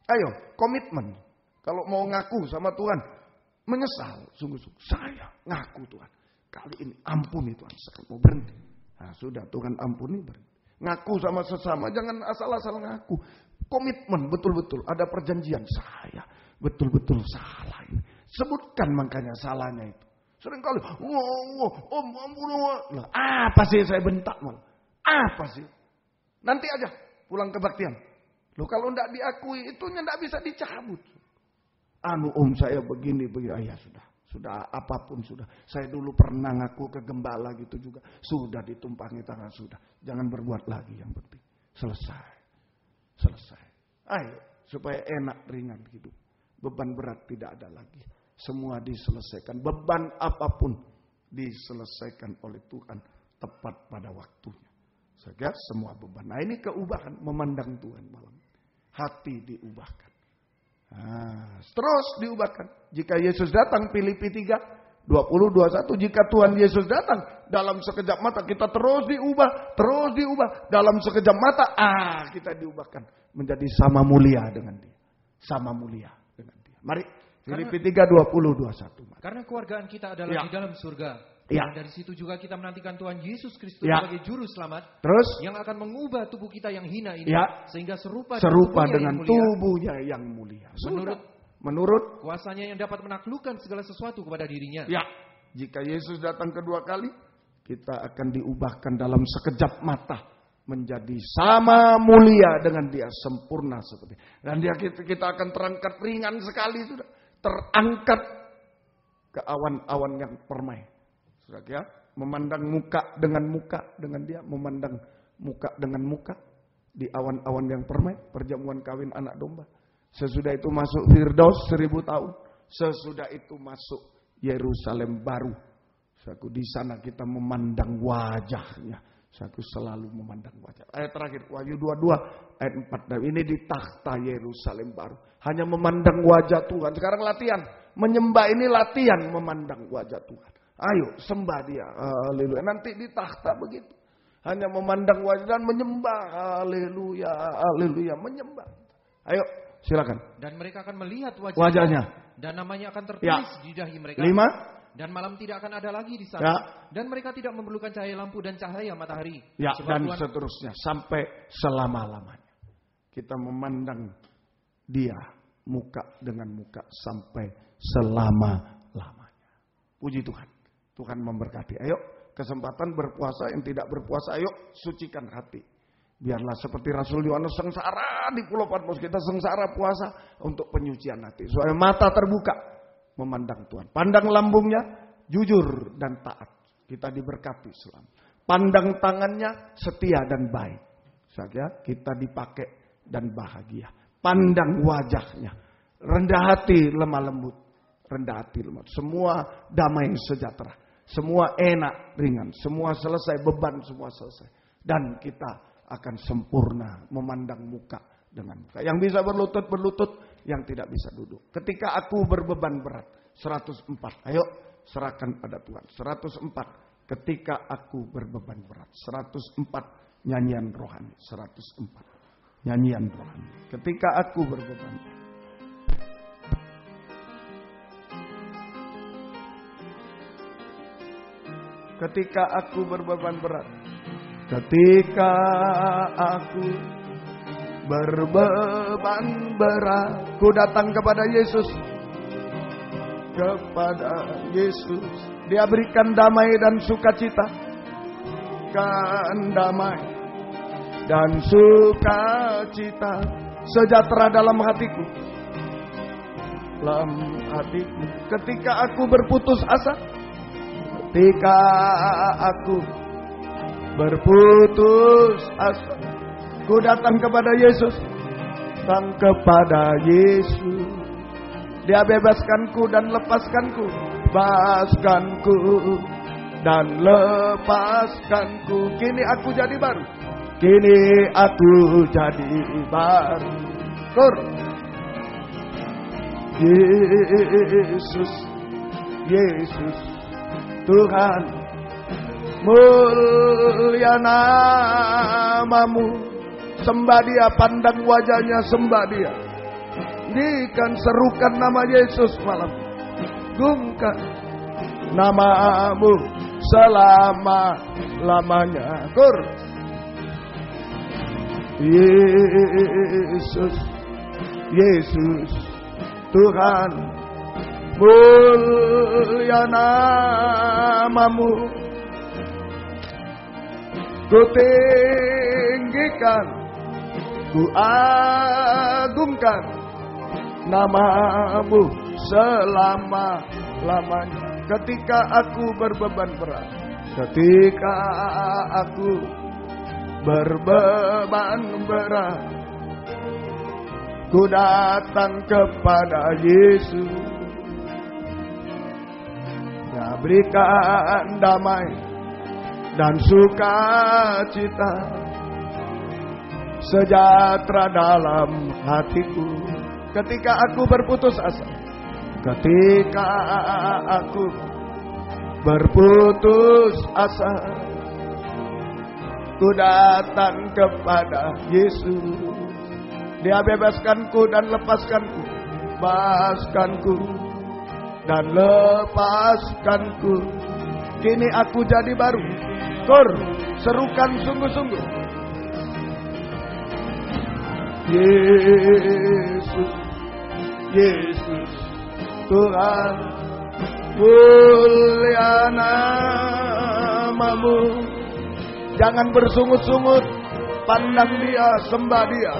Ayo. Komitmen. Kalau mau ngaku sama Tuhan. Menyesal. Sungguh-sungguh. Saya ngaku Tuhan. Kali ini ampuni Tuhan. Saya mau berhenti. Nah, sudah Tuhan ampuni berhenti. Ngaku sama sesama, jangan asal-asal ngaku. Komitmen betul-betul, ada perjanjian. Saya betul-betul salah ini. Sebutkan makanya salahnya itu. Seringkali, om ampun. Lah, apa sih saya bentak malah? Apa sih? Nanti aja pulang kebaktian. Loh kalau enggak diakui, itunya enggak bisa dicabut. Om saya begini. Ya sudah apapun sudah. Saya dulu pernah ngaku ke gembala gitu juga. Sudah ditumpangi tangan sudah. Jangan berbuat lagi yang penting. Selesai. Ayo supaya enak ringan hidup. Beban berat tidak ada lagi. Semua diselesaikan. Beban apapun diselesaikan oleh Tuhan tepat pada waktunya. Sehingga semua beban. Nah ini keubahan memandang Tuhan malam. Hati diubahkan. Terus diubahkan. Jika Yesus datang, Filipi 3, 20-21. Jika Tuhan Yesus datang, dalam sekejap mata kita terus diubah. Dalam sekejap mata, kita diubahkan. Menjadi sama mulia dengan dia. Sama mulia dengan dia. Mari, Filipi 3, 20-21. Karena keluargaan kita adalah di dalam surga. Ya. Dan dari situ juga kita menantikan Tuhan Yesus Kristus Ya. sebagai juru selamat. Terus yang akan mengubah tubuh kita yang hina ini. Ya. Sehingga serupa dengan tubuhnya yang mulia. Menurut kuasanya yang dapat menaklukkan segala sesuatu kepada dirinya. Ya. Jika Yesus datang kedua kali, kita akan diubahkan dalam sekejap mata. Menjadi sama mulia dengan dia, sempurna seperti. Dan kita akan terangkat ringan sekali sudah. Terangkat ke awan-awan yang permai. Sudah ya, memandang muka dengan dia, memandang muka dengan muka di awan-awan yang permai, perjamuan kawin anak domba. Sesudah itu masuk Firdaus 1000 tahun. Sesudah itu masuk Yerusalem baru. Saku di sana kita memandang wajahnya. Saku selalu memandang wajah. Ayat terakhir Wahyu 22 ayat 4. Dan ini di takhta Yerusalem baru. Hanya memandang wajah Tuhan. Sekarang latihan. Menyembah ini latihan memandang wajah Tuhan. Ayo sembah dia. Haleluya. Nanti di takhta begitu. Hanya memandang wajah dan menyembah. Haleluya. Haleluya. Menyembah. Ayo silakan. Dan mereka akan melihat wajahnya. Dan namanya akan tertulis di dahi mereka. 5. Dan malam tidak akan ada lagi di sana. Ya. Dan mereka tidak memerlukan cahaya lampu dan cahaya matahari. Ya, dan seterusnya. Sampai selama-lamanya. Kita memandang dia muka dengan muka sampai selama-lamanya. Puji Tuhan. Tuhan memberkati. Ayo, kesempatan berpuasa, yang tidak berpuasa, ayo sucikan hati. Biarlah seperti Rasul Yohanes sengsara di Pulau Patmos. Kita sengsara puasa untuk penyucian hati. Supaya mata terbuka. Memandang Tuhan. Pandang lambungnya jujur dan taat. Kita diberkati selama. Pandang tangannya setia dan baik. Saja kita dipakai dan bahagia. Pandang wajahnya rendah hati, lemah lembut. Rendah hati, lemah. Semua damai sejahtera. Semua enak, ringan. Semua selesai, beban semua selesai. Dan kita akan sempurna memandang muka dengan muka. Yang bisa berlutut, yang tidak bisa duduk. Ketika aku berbeban berat, 104. Ayo serahkan pada Tuhan. 104. Ketika aku berbeban berat. 104. Nyanyian rohani. 104. Nyanyian rohani. Ketika aku berbeban berat. Ketika aku berbeban berat. Ketika aku berbeban berat, ku datang kepada Yesus. Kepada Yesus. Dia berikan damai dan sukacita. Kan damai dan sukacita. Sejahtera dalam hatiku. Dalam hatiku. Ketika aku berputus asa. Ketika aku berputus asa. Ku datang kepada Yesus. Datang kepada Yesus. Dia bebaskanku dan lepaskanku. Bebaskanku dan lepaskanku. Kini aku jadi baru. Kini aku jadi baru. Tur. Yesus. Yesus. Tuhan. Mulia namamu. Sembah dia, pandang wajahnya, sembah dia. Dikan serukan nama Yesus malam. Gungkan namamu selama-lamanya. Kur. Yesus. Yesus. Tuhan. Mulia namamu. Ku tinggikan, ku agungkan namamu selama-lamanya. Ketika aku berbeban berat, ketika aku berbeban berat, ku datang kepada Yesus. Dia berikan damai dan sukacita, sejahtera dalam hatiku. Ketika aku berputus asa, ketika aku berputus asa, ku datang kepada Yesus. Dia bebaskanku dan lepaskanku, bebaskanku dan lepaskanku. Kini aku jadi baru. Kor, serukan sungguh-sungguh. Yesus, Yesus, Tuhan, mulia namamu. Jangan bersungut-sungut, pandang dia, sembah dia.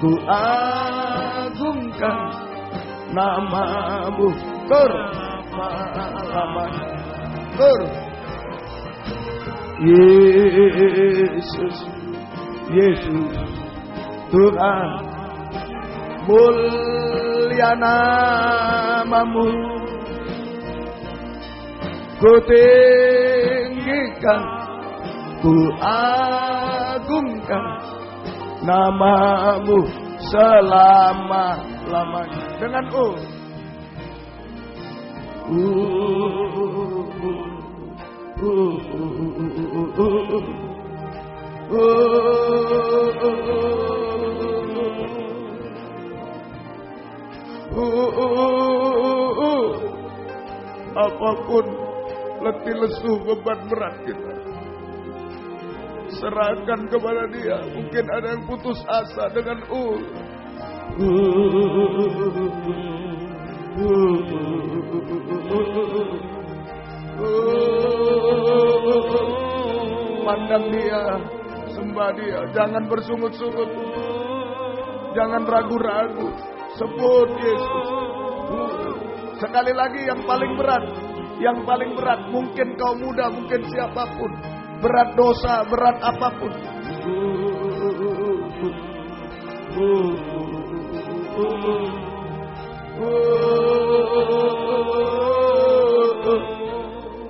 Ku agungkan namamu. Kor, Kor. Yesus, Yesus, Tuhan, mulia namamu. Ku tinggikan, ku agungkan namamu selama-lamanya. Dengan apapun letih lesu beban berat kita, serahkan kepada dia. Mungkin ada yang putus asa dengan pandang dia, sembah dia. Jangan bersungut-sungut, jangan ragu-ragu. Sebut Yesus. Sekali lagi, yang paling berat, yang paling berat. Mungkin kau muda, mungkin siapapun, berat dosa, berat apapun.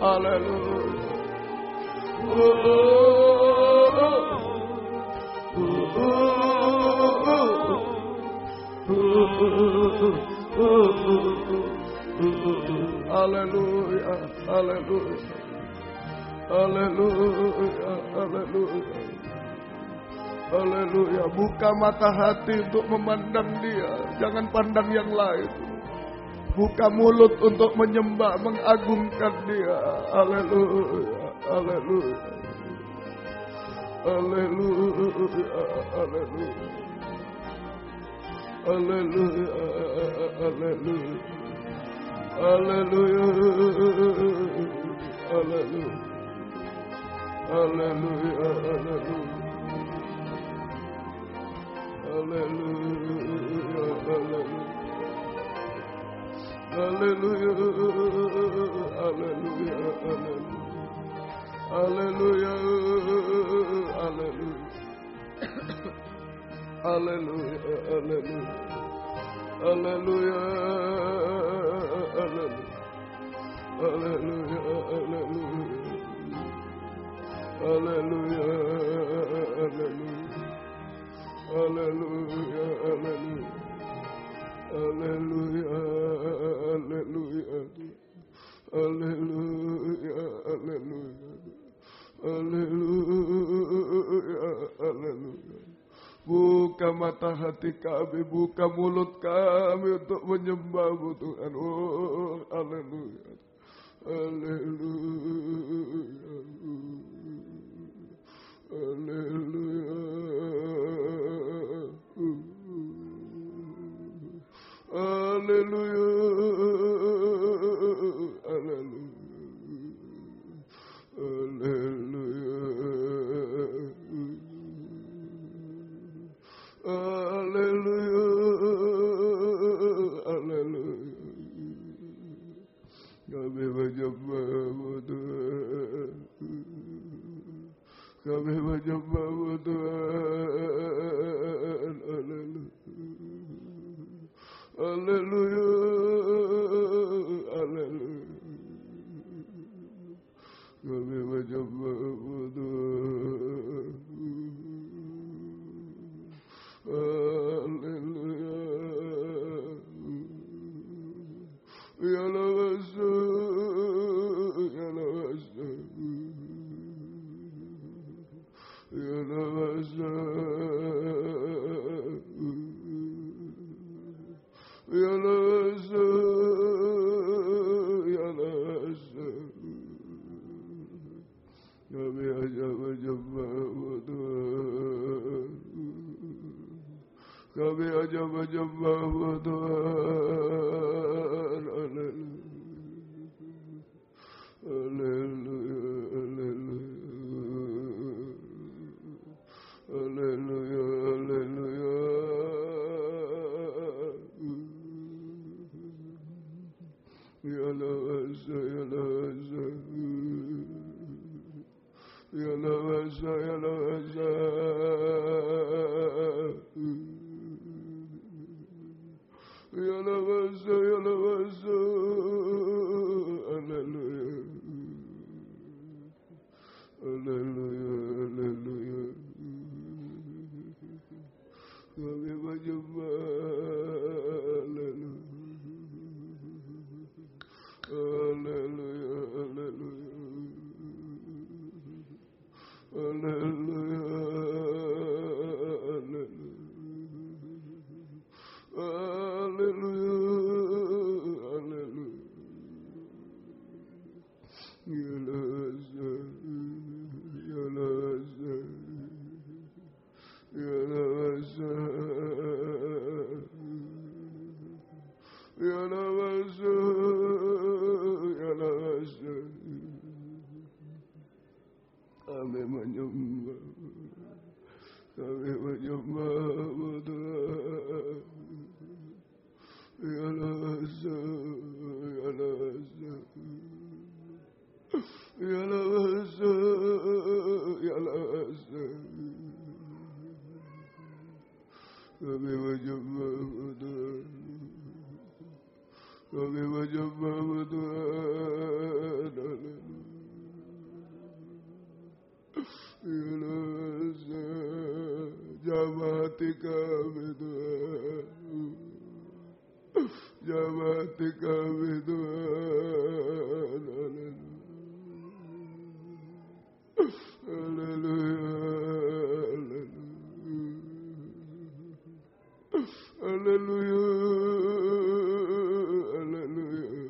Haleluya. Haleluya, haleluya, haleluya, haleluya, haleluya. Buka mata hati untuk memandang dia, jangan pandang yang lain. Buka mulut untuk menyembah, mengagungkan dia. Haleluya, haleluya, haleluya, haleluya. Haleluya, haleluya, haleluya, haleluya, haleluya, haleluya, haleluya, haleluya, haleluya, haleluya. Haleluya, haleluya, haleluya, haleluya, haleluya, haleluya, haleluya, haleluya, haleluya, haleluya, haleluya, haleluya. Buka mata hati kami, buka mulut kami untuk menyembah-Mu Tuhan. Oh, haleluya. Haleluya. Haleluya. Haleluya. Haleluya. Kami menyembah-Mu Tuhan. Haleluya. Haleluya. Kami menyembah-Mu Tuhan. Haleluya. Ya Allah, ya Allah, ya Allah, ya Allah, Kami hanya menyembah-Mu Tuhan. Haleluya, haleluya, haleluya, haleluya. Ya lawasa, ya lawasa, ya lawasa, ya lawasa. Ya lawasa, ya lawasa. Haleluya, haleluya, haleluya. Kami menyembah. Haleluya, haleluya, haleluya, haleluya, haleluya. Ya lasa, ya lasa, ya lasa, ya lasa, ya lasa. Kami menyembah, kami menyembah Tuhan. Ya lasa, ya lasa, ya lasa, ya lasa. Kami menyembah Tuhan. Kami menyembah Tuhan. Ya lasa, jamah hati kami Tuhan. Jamah hati kami Tuhan. Haleluya, haleluya, haleluya, haleluya.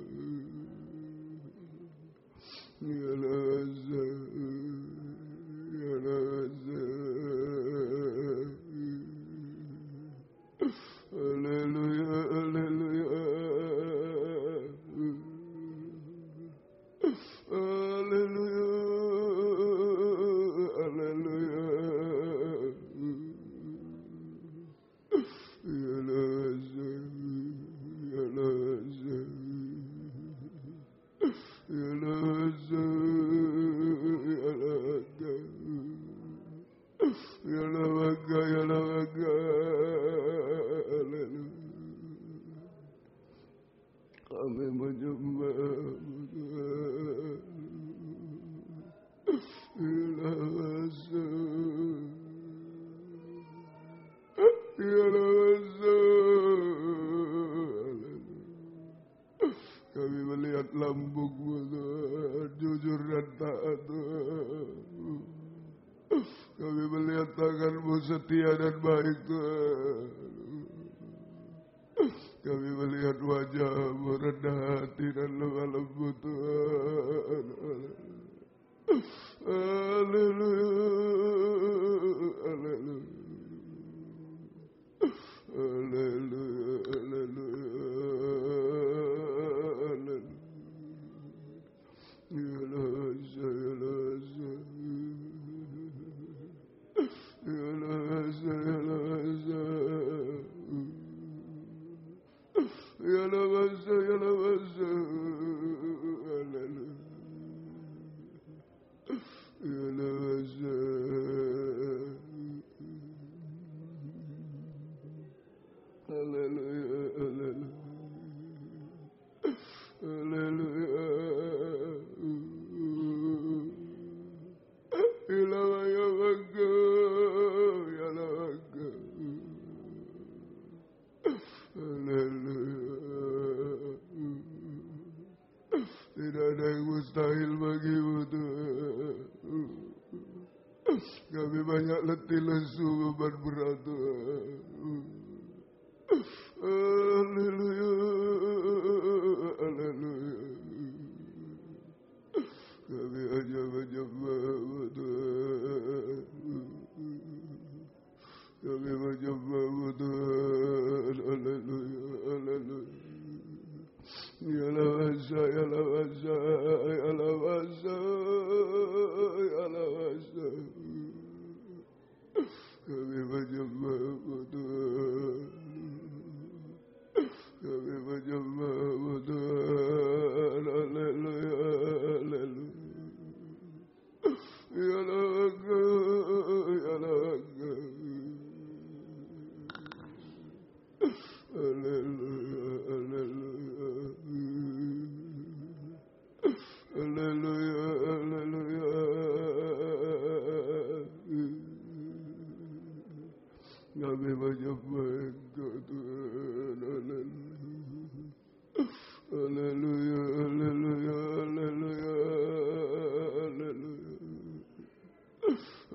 Ya lasa, ya lasa. Haleluya, haleluya. Haleluya, haleluya. Ya lasa, ya lasa. Ya lasa, ya lasa. Ya lasa, ya lasa. Haleluya. Kami menyembah Tuhan. Ya lasa, ya lasa. Kami melihat lambung-Mu Tuhan, jujur dan taat Tuhan. Kami melihat tangan-Mu setia dan baik Tuhan. Kami melihat wajah-Mu rendah hati dan lemah lembut Tuhan. Haleluya, haleluya, haleluya, haleluya. Ya lasa, ya lasa. Ya lasa, ya lasa. Ya lasa, ya lasa. Haleluya. Ya lasa. Haleluya, haleluya. Haleluya. Ya lasa, ya lasa. Haleluya. Tidak ada yang mustahil bagi-Mu Tuhan. Kami banyak letih lesu beban berat Tuhan. Haleluya, haleluya. Kami hanya menyembah-Mu Tuhan. Kami menyembahmu Tuhan. Haleluya, haleluya. Ya lawasa, ya lawasa, ya lawasa, ya lawasa. Kami menyembahmu Tuhan. Kami menyembahmu Tuhan. Haleluya, haleluya. Ya lawaka, ya lawaka. Haleluya, haleluya. Haleluya, haleluya. Kami menyembah Engkau Tuhan. Haleluya, haleluya, haleluya, haleluya.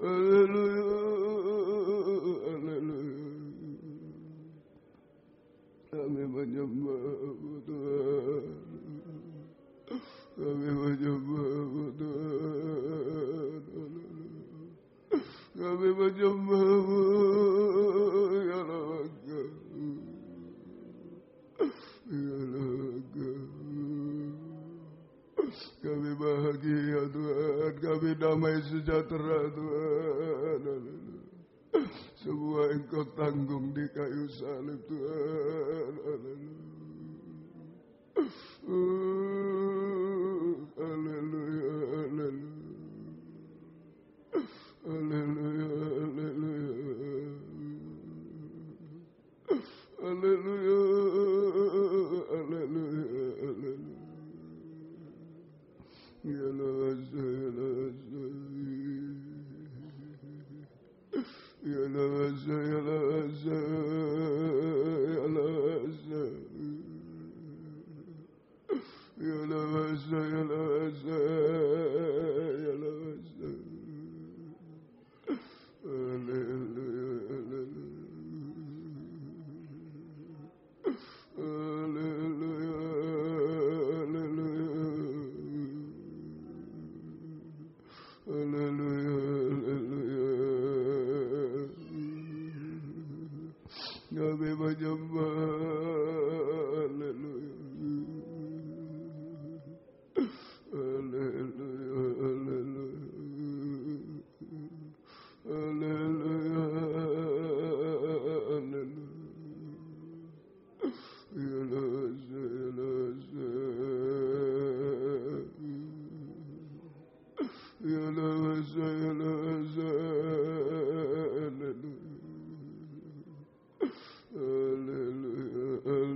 Haleluya, haleluya. Kami menyembahmu Tuhan. Kami menyembahmu Tuhan. Kami menyembahmu ya Raga. Ya Raga. Kami bahagia Tuhan. Kami damai sejahtera Tuhan. Semua Engkau tanggung di kayu salib Tuhan. Haleluya, haleluya. Haleluya, haleluya. Haleluya, haleluya, haleluya. Ya lawasa, ya lawasa. Ya lawasa, ya lawasa, ya lawasa. Ya lawasa, ya lawasa, ya lawasa. Haleluya, haleluya. Haleluya, haleluya. Haleluya, haleluya. Kami menyembah. Haleluya. Haleluya, haleluya. Haleluya, haleluya. Ya lawasa, ya lawasa. Ya lawasa, ya lawasa. Haleluya. Haleluya, haleluya.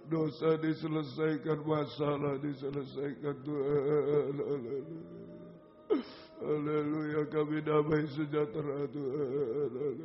Dosa diselesaikan, masalah diselesaikan Tuhan. Haleluya, kami damai sejahtera Tuhan.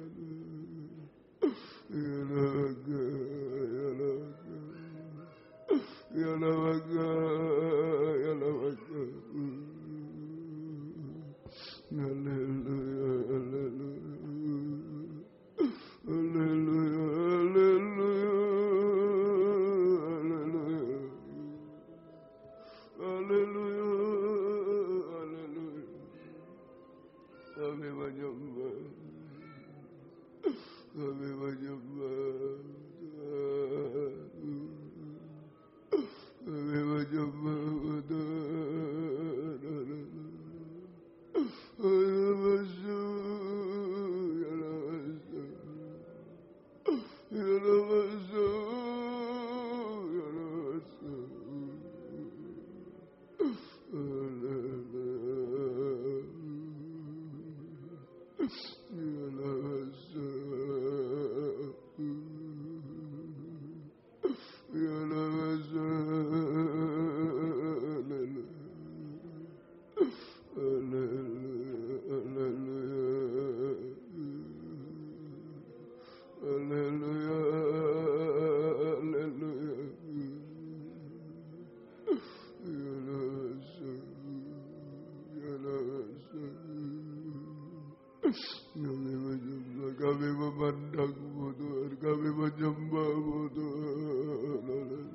Kami memandang-Mu Tuhan, kami menyembah-Mu Tuhan.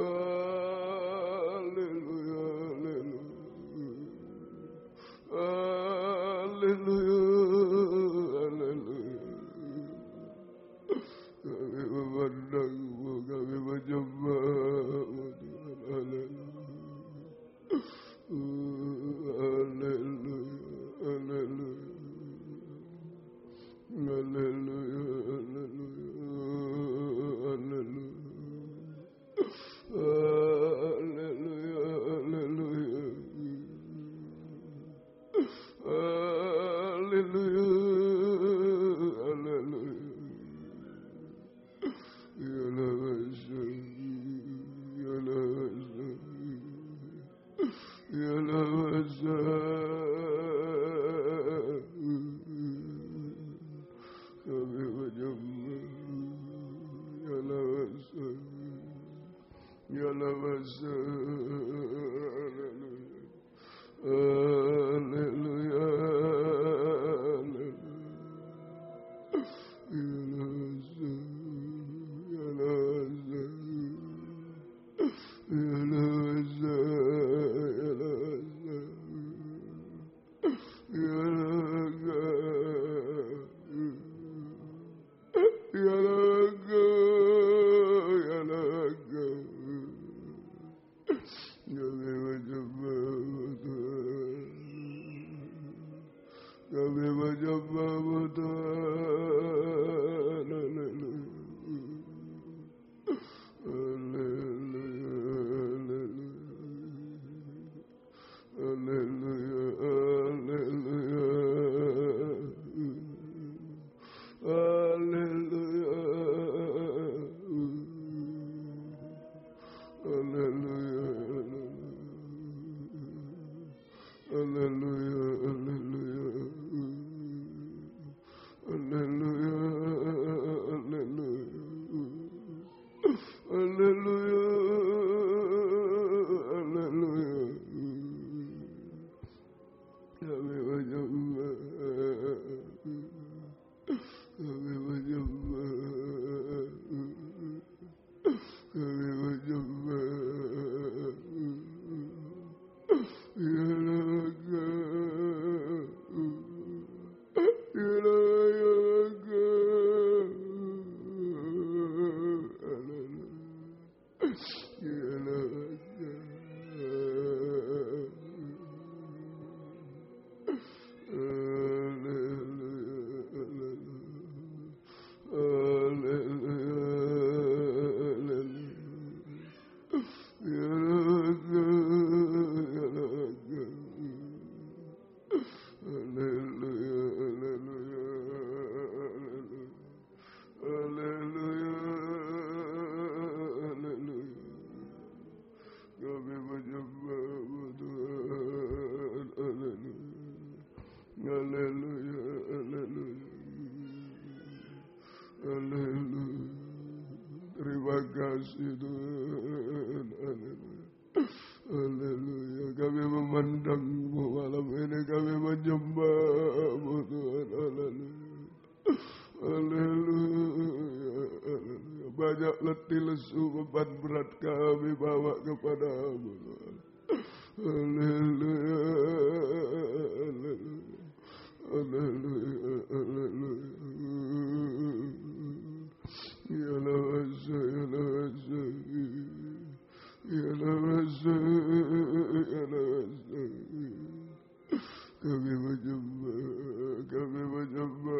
Haleluya, haleluya, haleluya. Kami memandang-Mu, kami menyembah-Mu Tuhan. Haleluya. Terima kasih Tuhan. Haleluya. Kami memandang-Mu malam ini, kami menyembah-Mu Tuhan. Haleluya. Haleluya. Banyak letih lesu beban berat kami bawa kepada-Mu Tuhan. Haleluya. Haleluya. Haleluya. Ya lawasa, ya lawasa, ya lawasa, ya lawasa. Kami menyembah, kami menyembah.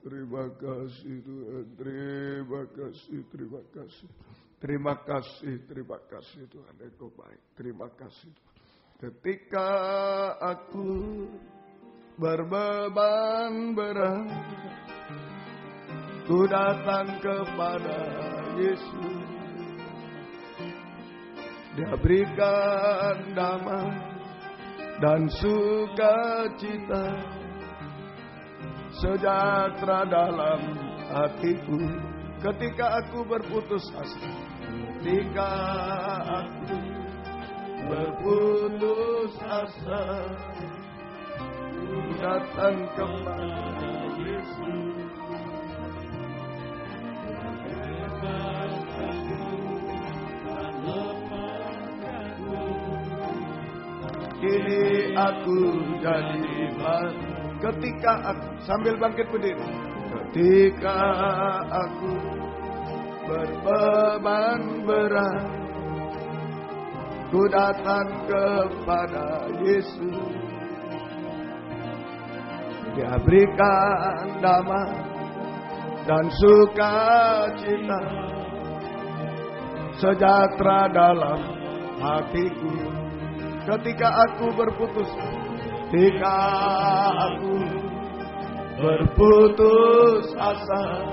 Terima kasih Tuhan, terima kasih, terima kasih. Terima kasih, terima kasih Tuhan, Engkau baik. Terima kasih Tuhan. Ketika aku berbeban berat, ku datang kepada Yesus. Dia berikan damai dan sukacita, sejahtera dalam hatiku. Ketika aku berputus asa, ketika aku berputus asa, ku datang kepada Yesus. Kini aku jadi baru. Ketika aku, sambil bangkit berdiri, ketika aku berbeban berat, ku datang kepada Yesus. Dia berikan damai dan sukacita, sejahtera dalam hatiku. Ketika aku berputus, ketika aku berputus asa,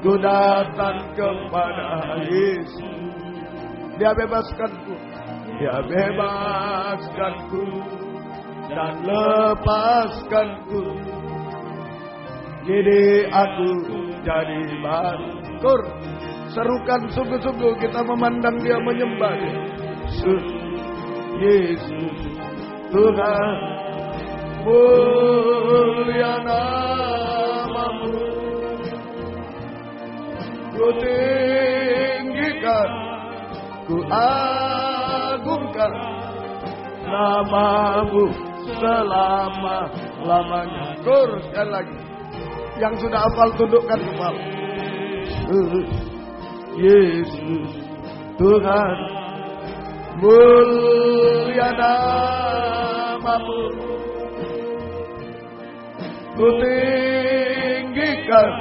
ku datang kepada Yesus. Dia bebaskanku, Dia bebaskanku dan lepaskanku. Jadi aku jadi baru. Kur, serukan sungguh-sungguh, kita memandang Dia, menyembah Dia. Yesus Tuhan, mulia nama-Mu, ku tinggikan, ku agungkan nama-Mu selama-lamanya. Kur, sekali lagi, yang sudah hafal tundukkan kepala. Yesus Tuhan, mulia nama-Mu, ku tinggikan,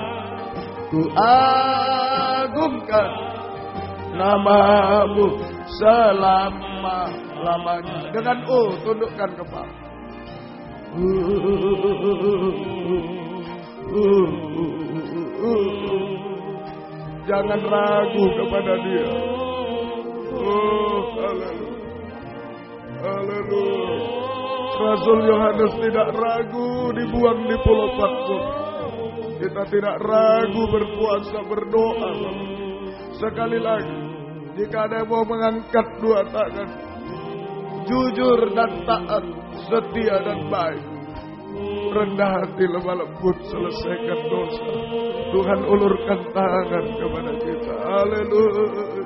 ku agungkan nama-Mu selama-lamanya. Dengan tundukkan kepala. Jangan ragu kepada Dia. Haleluya. Haleluya. Rasul Yohanes tidak ragu dibuang di Pulau Patmos. Kita tidak ragu berpuasa, berdoa. Sekali lagi, jika ada yang mau mengangkat dua tangan, jujur dan taat, setia dan baik, rendah hati, lemah lembut, selesaikan dosa, Tuhan ulurkan tangan kepada kita. Haleluya.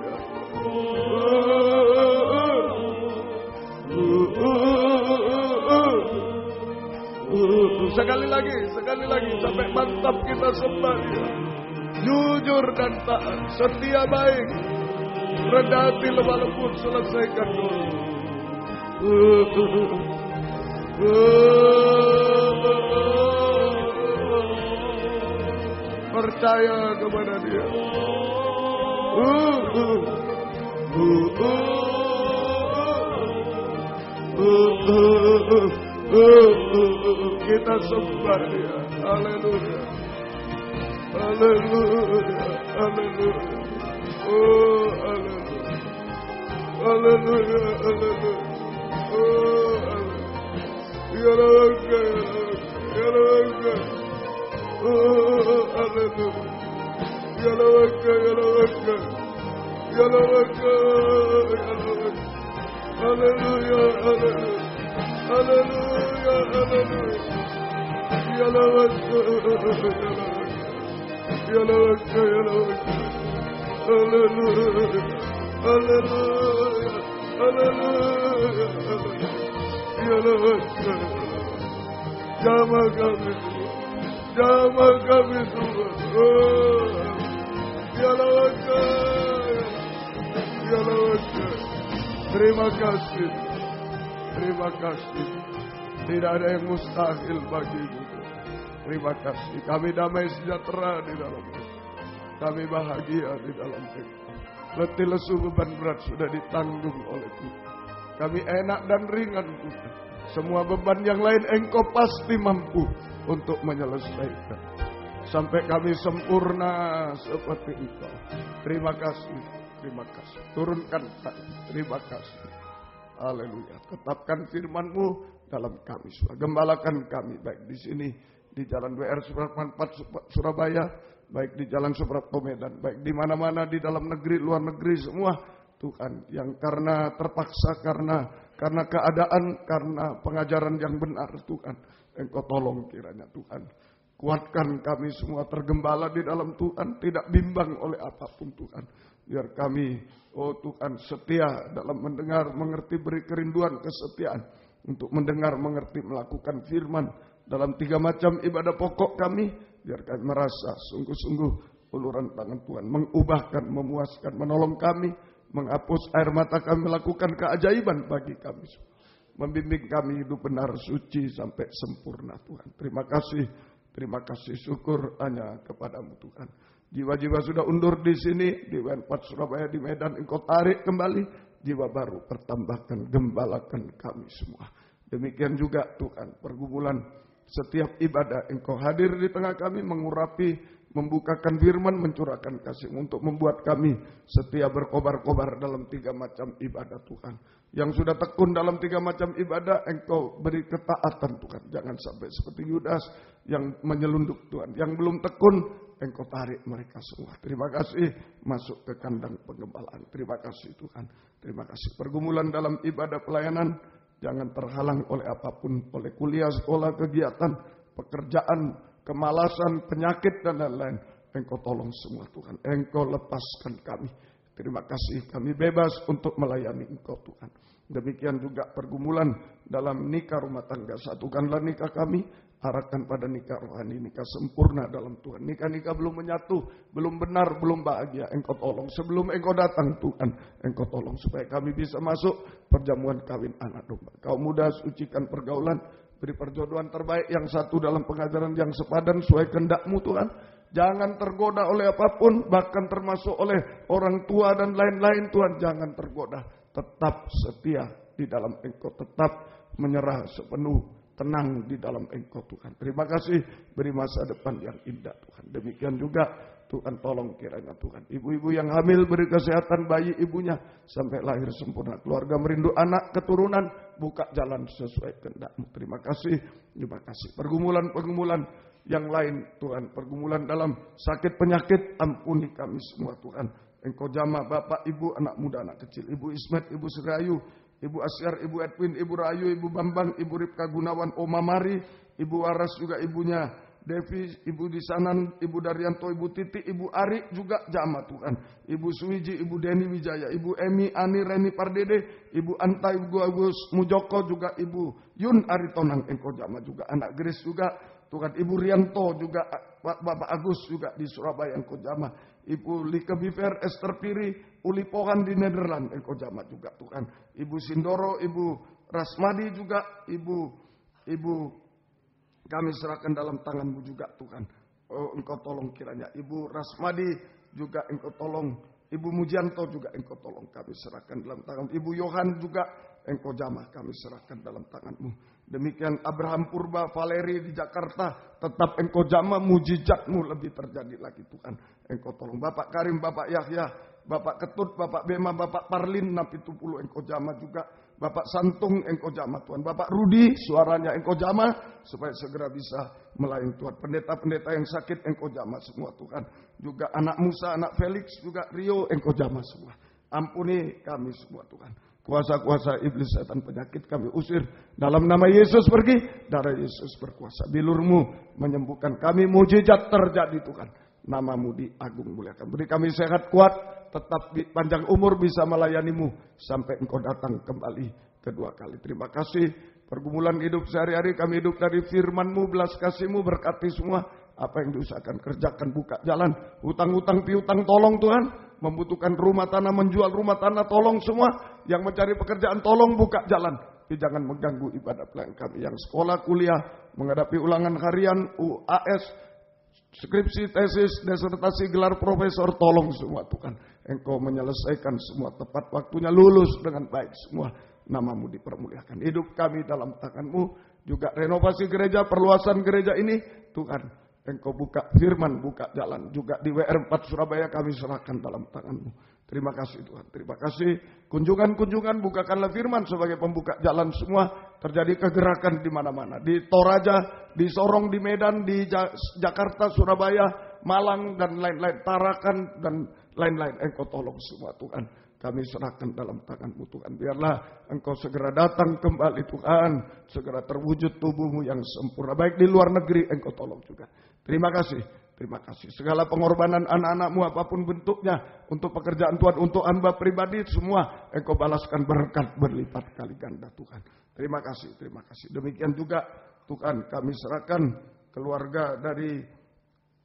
Sekali lagi sampai mantap kita sembah Dia. Jujur dan taat, setia baik, rendah hati, lemah lembut, selesaikan dosa. Percaya kepada Dia. Kita sembah Dia. Haleluya. Haleluya. Haleluya. Oh, haleluya. Haleluya. Haleluya. Oh, haleluya. Ya Rabbi, ya Rabbi. Jamah kami Tuhan. Terima kasih. Terima kasih. Tidak ada yang mustahil bagimu. Terima kasih. Kami damai sejahtera di dalammu. Kami bahagia di dalammu. Letih lesu beban berat sudah ditanggung oleh Tuhan. Kami enak dan ringan Tuhan. Semua beban yang lain Engkau pasti mampu untuk menyelesaikan. Sampai kami sempurna seperti Engkau. Terima kasih. Terima kasih. Turunkan kami. Terima kasih. Haleluya. Tetapkan firman-Mu dalam kami. Gembalakan kami baik di sini di Jalan WR Supratman 4 Surabaya, baik di Jalan Suprapto Medan, baik di mana-mana di dalam negeri, luar negeri semua Tuhan, yang karena terpaksa, karena keadaan, karena pengajaran yang benar Tuhan, Engkau tolong kiranya Tuhan. Kuatkan kami semua tergembala di dalam Tuhan, tidak bimbang oleh apapun Tuhan. Biar kami, oh Tuhan, setia dalam mendengar, mengerti, beri kerinduan kesetiaan untuk mendengar, mengerti, melakukan firman dalam 3 macam ibadah pokok kami. Biar kami merasa sungguh-sungguh uluran tangan Tuhan mengubahkan, memuaskan, menolong kami, menghapus air mata kami, melakukan keajaiban bagi kami. Membimbing kami hidup benar, suci, sampai sempurna Tuhan. Terima kasih, syukur hanya kepadamu Tuhan. Jiwa-jiwa sudah undur di sini, di WN4 Surabaya, di Medan, Engkau tarik kembali. Jiwa baru pertambahkan, gembalakan kami semua. Demikian juga Tuhan, pergumulan setiap ibadah Engkau hadir di tengah kami, mengurapi, membukakan firman, mencurahkan kasih untuk membuat kami setia berkobar-kobar dalam 3 macam ibadah Tuhan. Yang sudah tekun dalam 3 macam ibadah, Engkau beri ketaatan Tuhan. Jangan sampai seperti Yudas yang menyelundup Tuhan. Yang belum tekun, Engkau tarik mereka semua. Terima kasih, masuk ke kandang pengembalaan. Terima kasih Tuhan. Terima kasih. Pergumulan dalam ibadah pelayanan, jangan terhalang oleh apapun. Oleh kuliah, sekolah, kegiatan, pekerjaan, kemalasan, penyakit, dan lain-lain. Engkau tolong semua Tuhan. Engkau lepaskan kami. Terima kasih, kami bebas untuk melayani Engkau Tuhan. Demikian juga pergumulan dalam nikah rumah tangga. Satukanlah nikah kami, arahkan pada nikah rohani, nikah sempurna dalam Tuhan. Nikah-nikah belum menyatu, belum benar, belum bahagia. Engkau tolong sebelum Engkau datang Tuhan. Engkau tolong supaya kami bisa masuk perjamuan kawin anak domba. Kaum muda, sucikan pergaulan, beri perjodohan terbaik, yang satu dalam pengajaran yang sepadan sesuai kehendak-Mu Tuhan. Jangan tergoda oleh apapun, bahkan termasuk oleh orang tua dan lain-lain Tuhan. Jangan tergoda, tetap setia di dalam Engkau, tetap menyerah sepenuh, tenang di dalam Engkau Tuhan. Terima kasih, beri masa depan yang indah Tuhan. Demikian juga Tuhan tolong kiranya Tuhan. Ibu-ibu yang hamil beri kesehatan bayi ibunya sampai lahir sempurna. Keluarga merindu anak keturunan, buka jalan sesuai kehendak-Mu. Terima kasih, terima kasih. Pergumulan-pergumulan yang lain Tuhan, pergumulan dalam sakit penyakit, ampuni kami semua Tuhan. Engkau jamah Bapak, Ibu, anak muda, anak kecil, Ibu Ismet, Ibu Serayu, Ibu Asyar, Ibu Edwin, Ibu Rayu, Ibu Bambang, Ibu Ripka Gunawan, Oma Mari, Ibu Waras juga ibunya Devi, Ibu Disanan, Ibu Daryanto, Ibu Titi, Ibu Ari juga jamah Tuhan. Ibu Suwiji, Ibu Deni Wijaya, Ibu Emi, Ani, Reni Pardede, Ibu Anta, Ibu Agus Mujoko juga, Ibu Yun Aritonang, Engkau jamah juga. Anak Grace juga Tuhan, Ibu Rianto juga, Bapak Agus juga di Surabaya, Engkau jamah. Ibu Lika Biver, Esther Piri, Uli Pohan di Nederland, Engkau jamah juga Tuhan. Ibu Sindoro, Ibu Rasmadi juga, Ibu kami serahkan dalam tangan-Mu juga Tuhan. Oh, Engkau tolong kiranya. Ibu Rasmadi juga Engkau tolong. Ibu Mujianto juga Engkau tolong, kami serahkan dalam tangan. Ibu Yohan juga Engkau jamah, kami serahkan dalam tangan-Mu. Demikian Abraham Purba, Valeri di Jakarta, tetap Engkau jamah, mujizat-Mu lebih terjadi lagi Tuhan. Engkau tolong. Bapak Karim, Bapak Yahya, Bapak Ketut, Bapak Bema, Bapak Parlin, Napi Tupulu, Engkau jamah juga. Bapak Santung Engkau jamah Tuhan. Bapak Rudi suaranya Engkau jamah supaya segera bisa melayani Tuhan. Pendeta-pendeta yang sakit Engkau jamah semua Tuhan. Juga anak Musa, anak Felix, juga Rio Engkau jamah semua. Ampuni kami semua Tuhan. Kuasa-kuasa iblis setan penyakit kami usir. Dalam nama Yesus pergi. Darah Yesus berkuasa. Bilur-Mu menyembuhkan kami. Mujizat terjadi Tuhan. Nama-Mu diagung muliakan. Beri kami sehat kuat. Tetap panjang umur bisa melayani-Mu. Sampai Engkau datang kembali kedua kali. Terima kasih. Pergumulan hidup sehari-hari kami hidup dari firman-Mu. Belas kasih-Mu berkati semua. Apa yang diusahakan kerjakan, buka jalan. Hutang-hutang piutang tolong Tuhan. Membutuhkan rumah tanah, menjual rumah tanah tolong semua. Yang mencari pekerjaan tolong buka jalan. Tapi jangan mengganggu ibadah pelayan kami. Yang sekolah, kuliah, menghadapi ulangan harian, UAS, skripsi, tesis, disertasi, gelar profesor, tolong semua Tuhan. Engkau menyelesaikan semua tepat waktunya, lulus dengan baik semua. Nama-Mu dipermuliakan. Hidup kami dalam tangan-Mu. Juga renovasi gereja, perluasan gereja ini, Tuhan. Engkau buka firman, buka jalan. Juga di WR4 Surabaya kami serahkan dalam tangan-Mu. Terima kasih Tuhan. Terima kasih. Kunjungan-kunjungan, bukakanlah firman sebagai pembuka jalan semua. Terjadi kegerakan di mana-mana. Di Toraja, di Sorong, di Medan, di Jakarta, Surabaya, Malang, dan lain-lain. Tarakan, dan lain-lain. Engkau tolong semua Tuhan. Kami serahkan dalam tangan-Mu Tuhan. Biarlah Engkau segera datang kembali Tuhan. Segera terwujud tubuh-Mu yang sempurna. Baik di luar negeri Engkau tolong juga. Terima kasih. Terima kasih. Segala pengorbanan anak-anak-Mu apapun bentuknya. Untuk pekerjaan Tuhan. Untuk hamba pribadi semua. Engkau balaskan berkat berlipat kali ganda Tuhan. Terima kasih. Terima kasih. Demikian juga Tuhan kami serahkan keluarga dari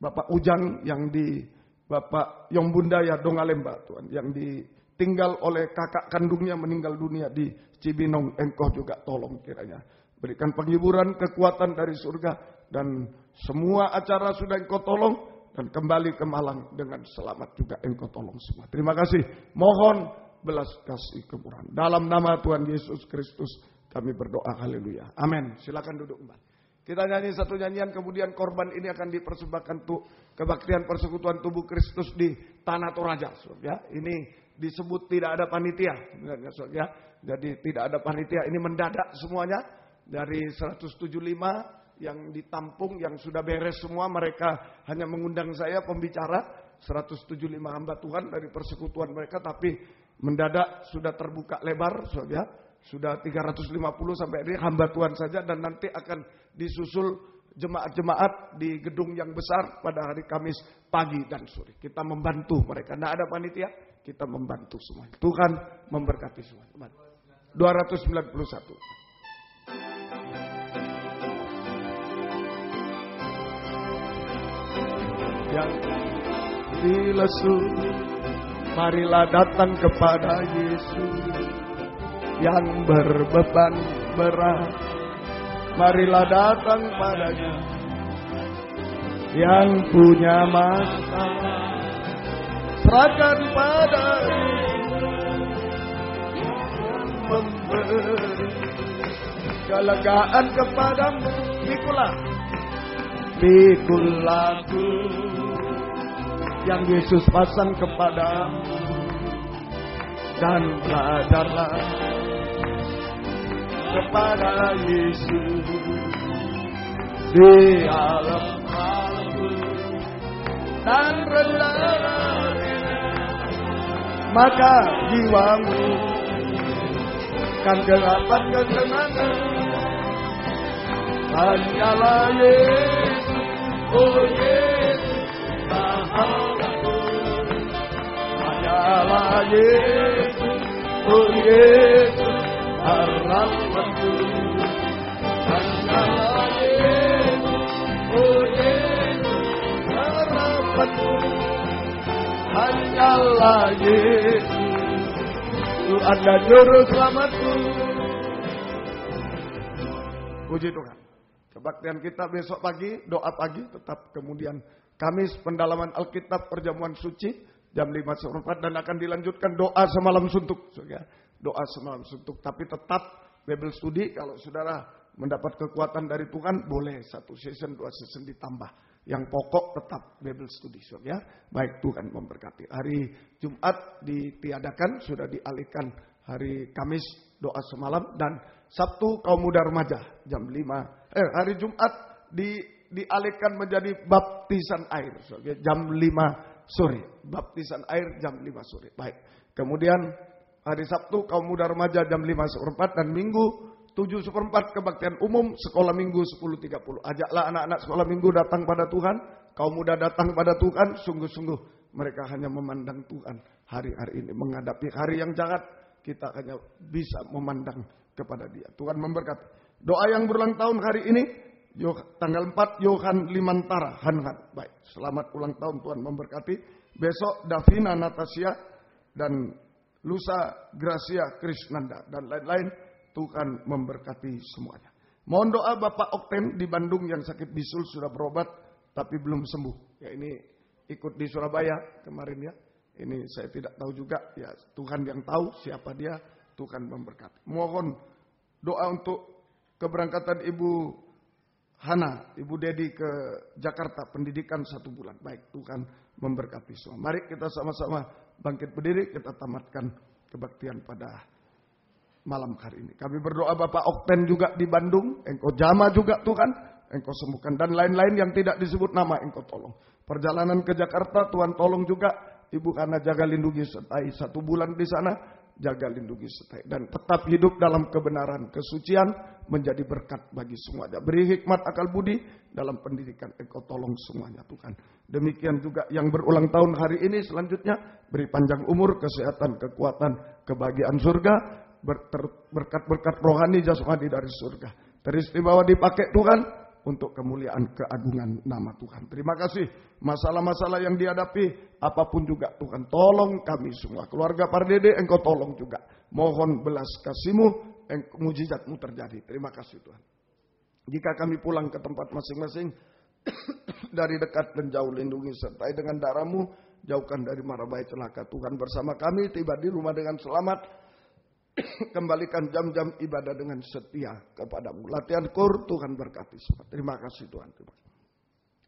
Bapak Ujang yang di Bapak Yong Bundaya Dongalemba Tuhan. Yang ditinggal oleh kakak kandungnya meninggal dunia di Cibinong. Engkau juga tolong kiranya. Berikan penghiburan, kekuatan dari surga. Dan semua acara sudah Engkau tolong. Dan kembali ke Malang dengan selamat juga Engkau tolong semua. Terima kasih. Mohon belas kasih kemurahan. Dalam nama Tuhan Yesus Kristus kami berdoa. Haleluya. Amin. Silakan duduk kembali. Kita nyanyi satu nyanyian, kemudian korban ini akan dipersembahkan untuk kebaktian persekutuan tubuh Kristus di Tanah Toraja. Ya, ini disebut tidak ada panitia. Ya. Jadi tidak ada panitia. Ini mendadak semuanya. Dari 175 yang ditampung, yang sudah beres semua. Mereka hanya mengundang saya pembicara. 175 hamba Tuhan dari persekutuan mereka. Tapi mendadak sudah terbuka lebar. Ya. Sudah 350 sampai ini hamba Tuhan saja. Dan nanti akan disusul jemaat-jemaat di gedung yang besar pada hari Kamis pagi dan sore. Kita membantu mereka. Tidak ada panitia, kita membantu semua. Tuhan memberkati semua. 291. Yang dilesu, marilah datang kepada Yesus. Yang berbeban berat, marilah datang padanya. Yang punya masalah, serahkan pada Yesus. Memberi kelegaan kepadamu. Pikul lagu yang Yesus pasang kepadamu. Dan belajarlah kepada Yesus di alam malu dan rendah, maka jiwamu kan dapat ketenangan. Hanyalah Yesus, oh Yesus, bahagiaku. Hanyalah Yesus, oh Yesus, harapanku. Hanyalah Yesus, oh Yesus, harapanku. Hanyalah Yesus, Tuhan dan Juru Selamatku. Puji Tuhan. Kebaktian kita besok pagi, doa pagi tetap. Kemudian Kamis pendalaman Alkitab perjamuan suci jam 5:04 dan akan dilanjutkan doa semalam suntuk. Ya. Doa semalam suntuk. Tapi tetap Bible study. Kalau saudara mendapat kekuatan dari Tuhan, boleh 1 season, 2 season ditambah. Yang pokok tetap Bible study. Ya. Baik, Tuhan memberkati. Hari Jumat ditiadakan, sudah dialihkan Hari Kamis doa semalam dan Sabtu kaum muda remaja jam 5. Hari Jumat dialihkan menjadi baptisan air jam 5 sore. Baptisan air jam 5 sore. Baik. Kemudian hari Sabtu kaum muda remaja jam 5:04 dan Minggu 7:04 kebaktian umum sekolah minggu 10:30. Ajaklah anak-anak sekolah minggu datang pada Tuhan, kaum muda datang pada Tuhan, sungguh-sungguh mereka hanya memandang Tuhan hari-hari ini. Menghadapi hari yang jahat, kita hanya bisa memandang kepada Dia. Tuhan memberkati. Doa yang berulang tahun hari ini, tanggal 4 Yohan Limantara, Han. Baik, selamat ulang tahun, Tuhan memberkati. Besok Davina Natasha dan lusa Gracia Krisnanda dan lain-lain. Tuhan memberkati semuanya. Mohon doa Bapak Okten di Bandung yang sakit bisul sudah berobat tapi belum sembuh. Ya, ini ikut di Surabaya kemarin ya. Ini saya tidak tahu juga. Ya, Tuhan yang tahu siapa dia. Tuhan memberkati. Mohon doa untuk keberangkatan Ibu Hana, Ibu Dedi ke Jakarta pendidikan 1 bulan. Baik, Tuhan memberkati semua. Mari kita sama-sama bangkit berdiri, kita tamatkan kebaktian pada malam hari ini. Kami berdoa Bapak Okten juga di Bandung, Engkau jamah juga Tuhan, Engkau sembuhkan. Dan lain-lain yang tidak disebut nama, Engkau tolong. Perjalanan ke Jakarta, Tuhan tolong juga. Ibu karena jaga lindungi sertai 1 bulan di sana, jaga lindungi sertai. Dan tetap hidup dalam kebenaran, kesucian, menjadi berkat bagi semuanya. Beri hikmat akal budi dalam pendidikan, Engkau tolong semuanya Tuhan. Demikian juga yang berulang tahun hari ini selanjutnya, beri panjang umur, kesehatan, kekuatan, kebahagiaan surga, berkat-berkat rohani jasmani dari surga. Teristimewa dipakai Tuhan untuk kemuliaan keagungan nama Tuhan. Terima kasih. Masalah-masalah yang dihadapi apapun juga Tuhan tolong kami semua. Keluarga Pardede Engkau tolong juga. Mohon belas kasih-Mu, mujizat-Mu terjadi. Terima kasih Tuhan. Jika kami pulang ke tempat masing-masing dari dekat dan jauh lindungi sertai dengan darah-Mu, jauhkan dari mara bahaya celaka. Tuhan bersama kami tiba di rumah dengan selamat. Kembalikan jam-jam ibadah dengan setia kepadamu. Latihan kur Tuhan berkati semua. Terima kasih Tuhan.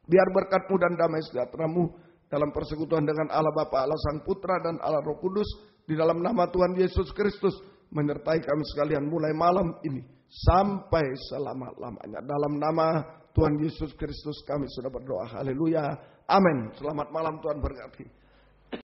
Biar berkat-Mu dan damai sejahtera-Mu dalam persekutuan dengan Allah Bapa, Allah Sang Putra dan Allah Roh Kudus di dalam nama Tuhan Yesus Kristus menyertai kami sekalian mulai malam ini sampai selama-lamanya. Dalam nama Tuhan Yesus Kristus kami sudah berdoa. Haleluya. Amin. Selamat malam, Tuhan berkati.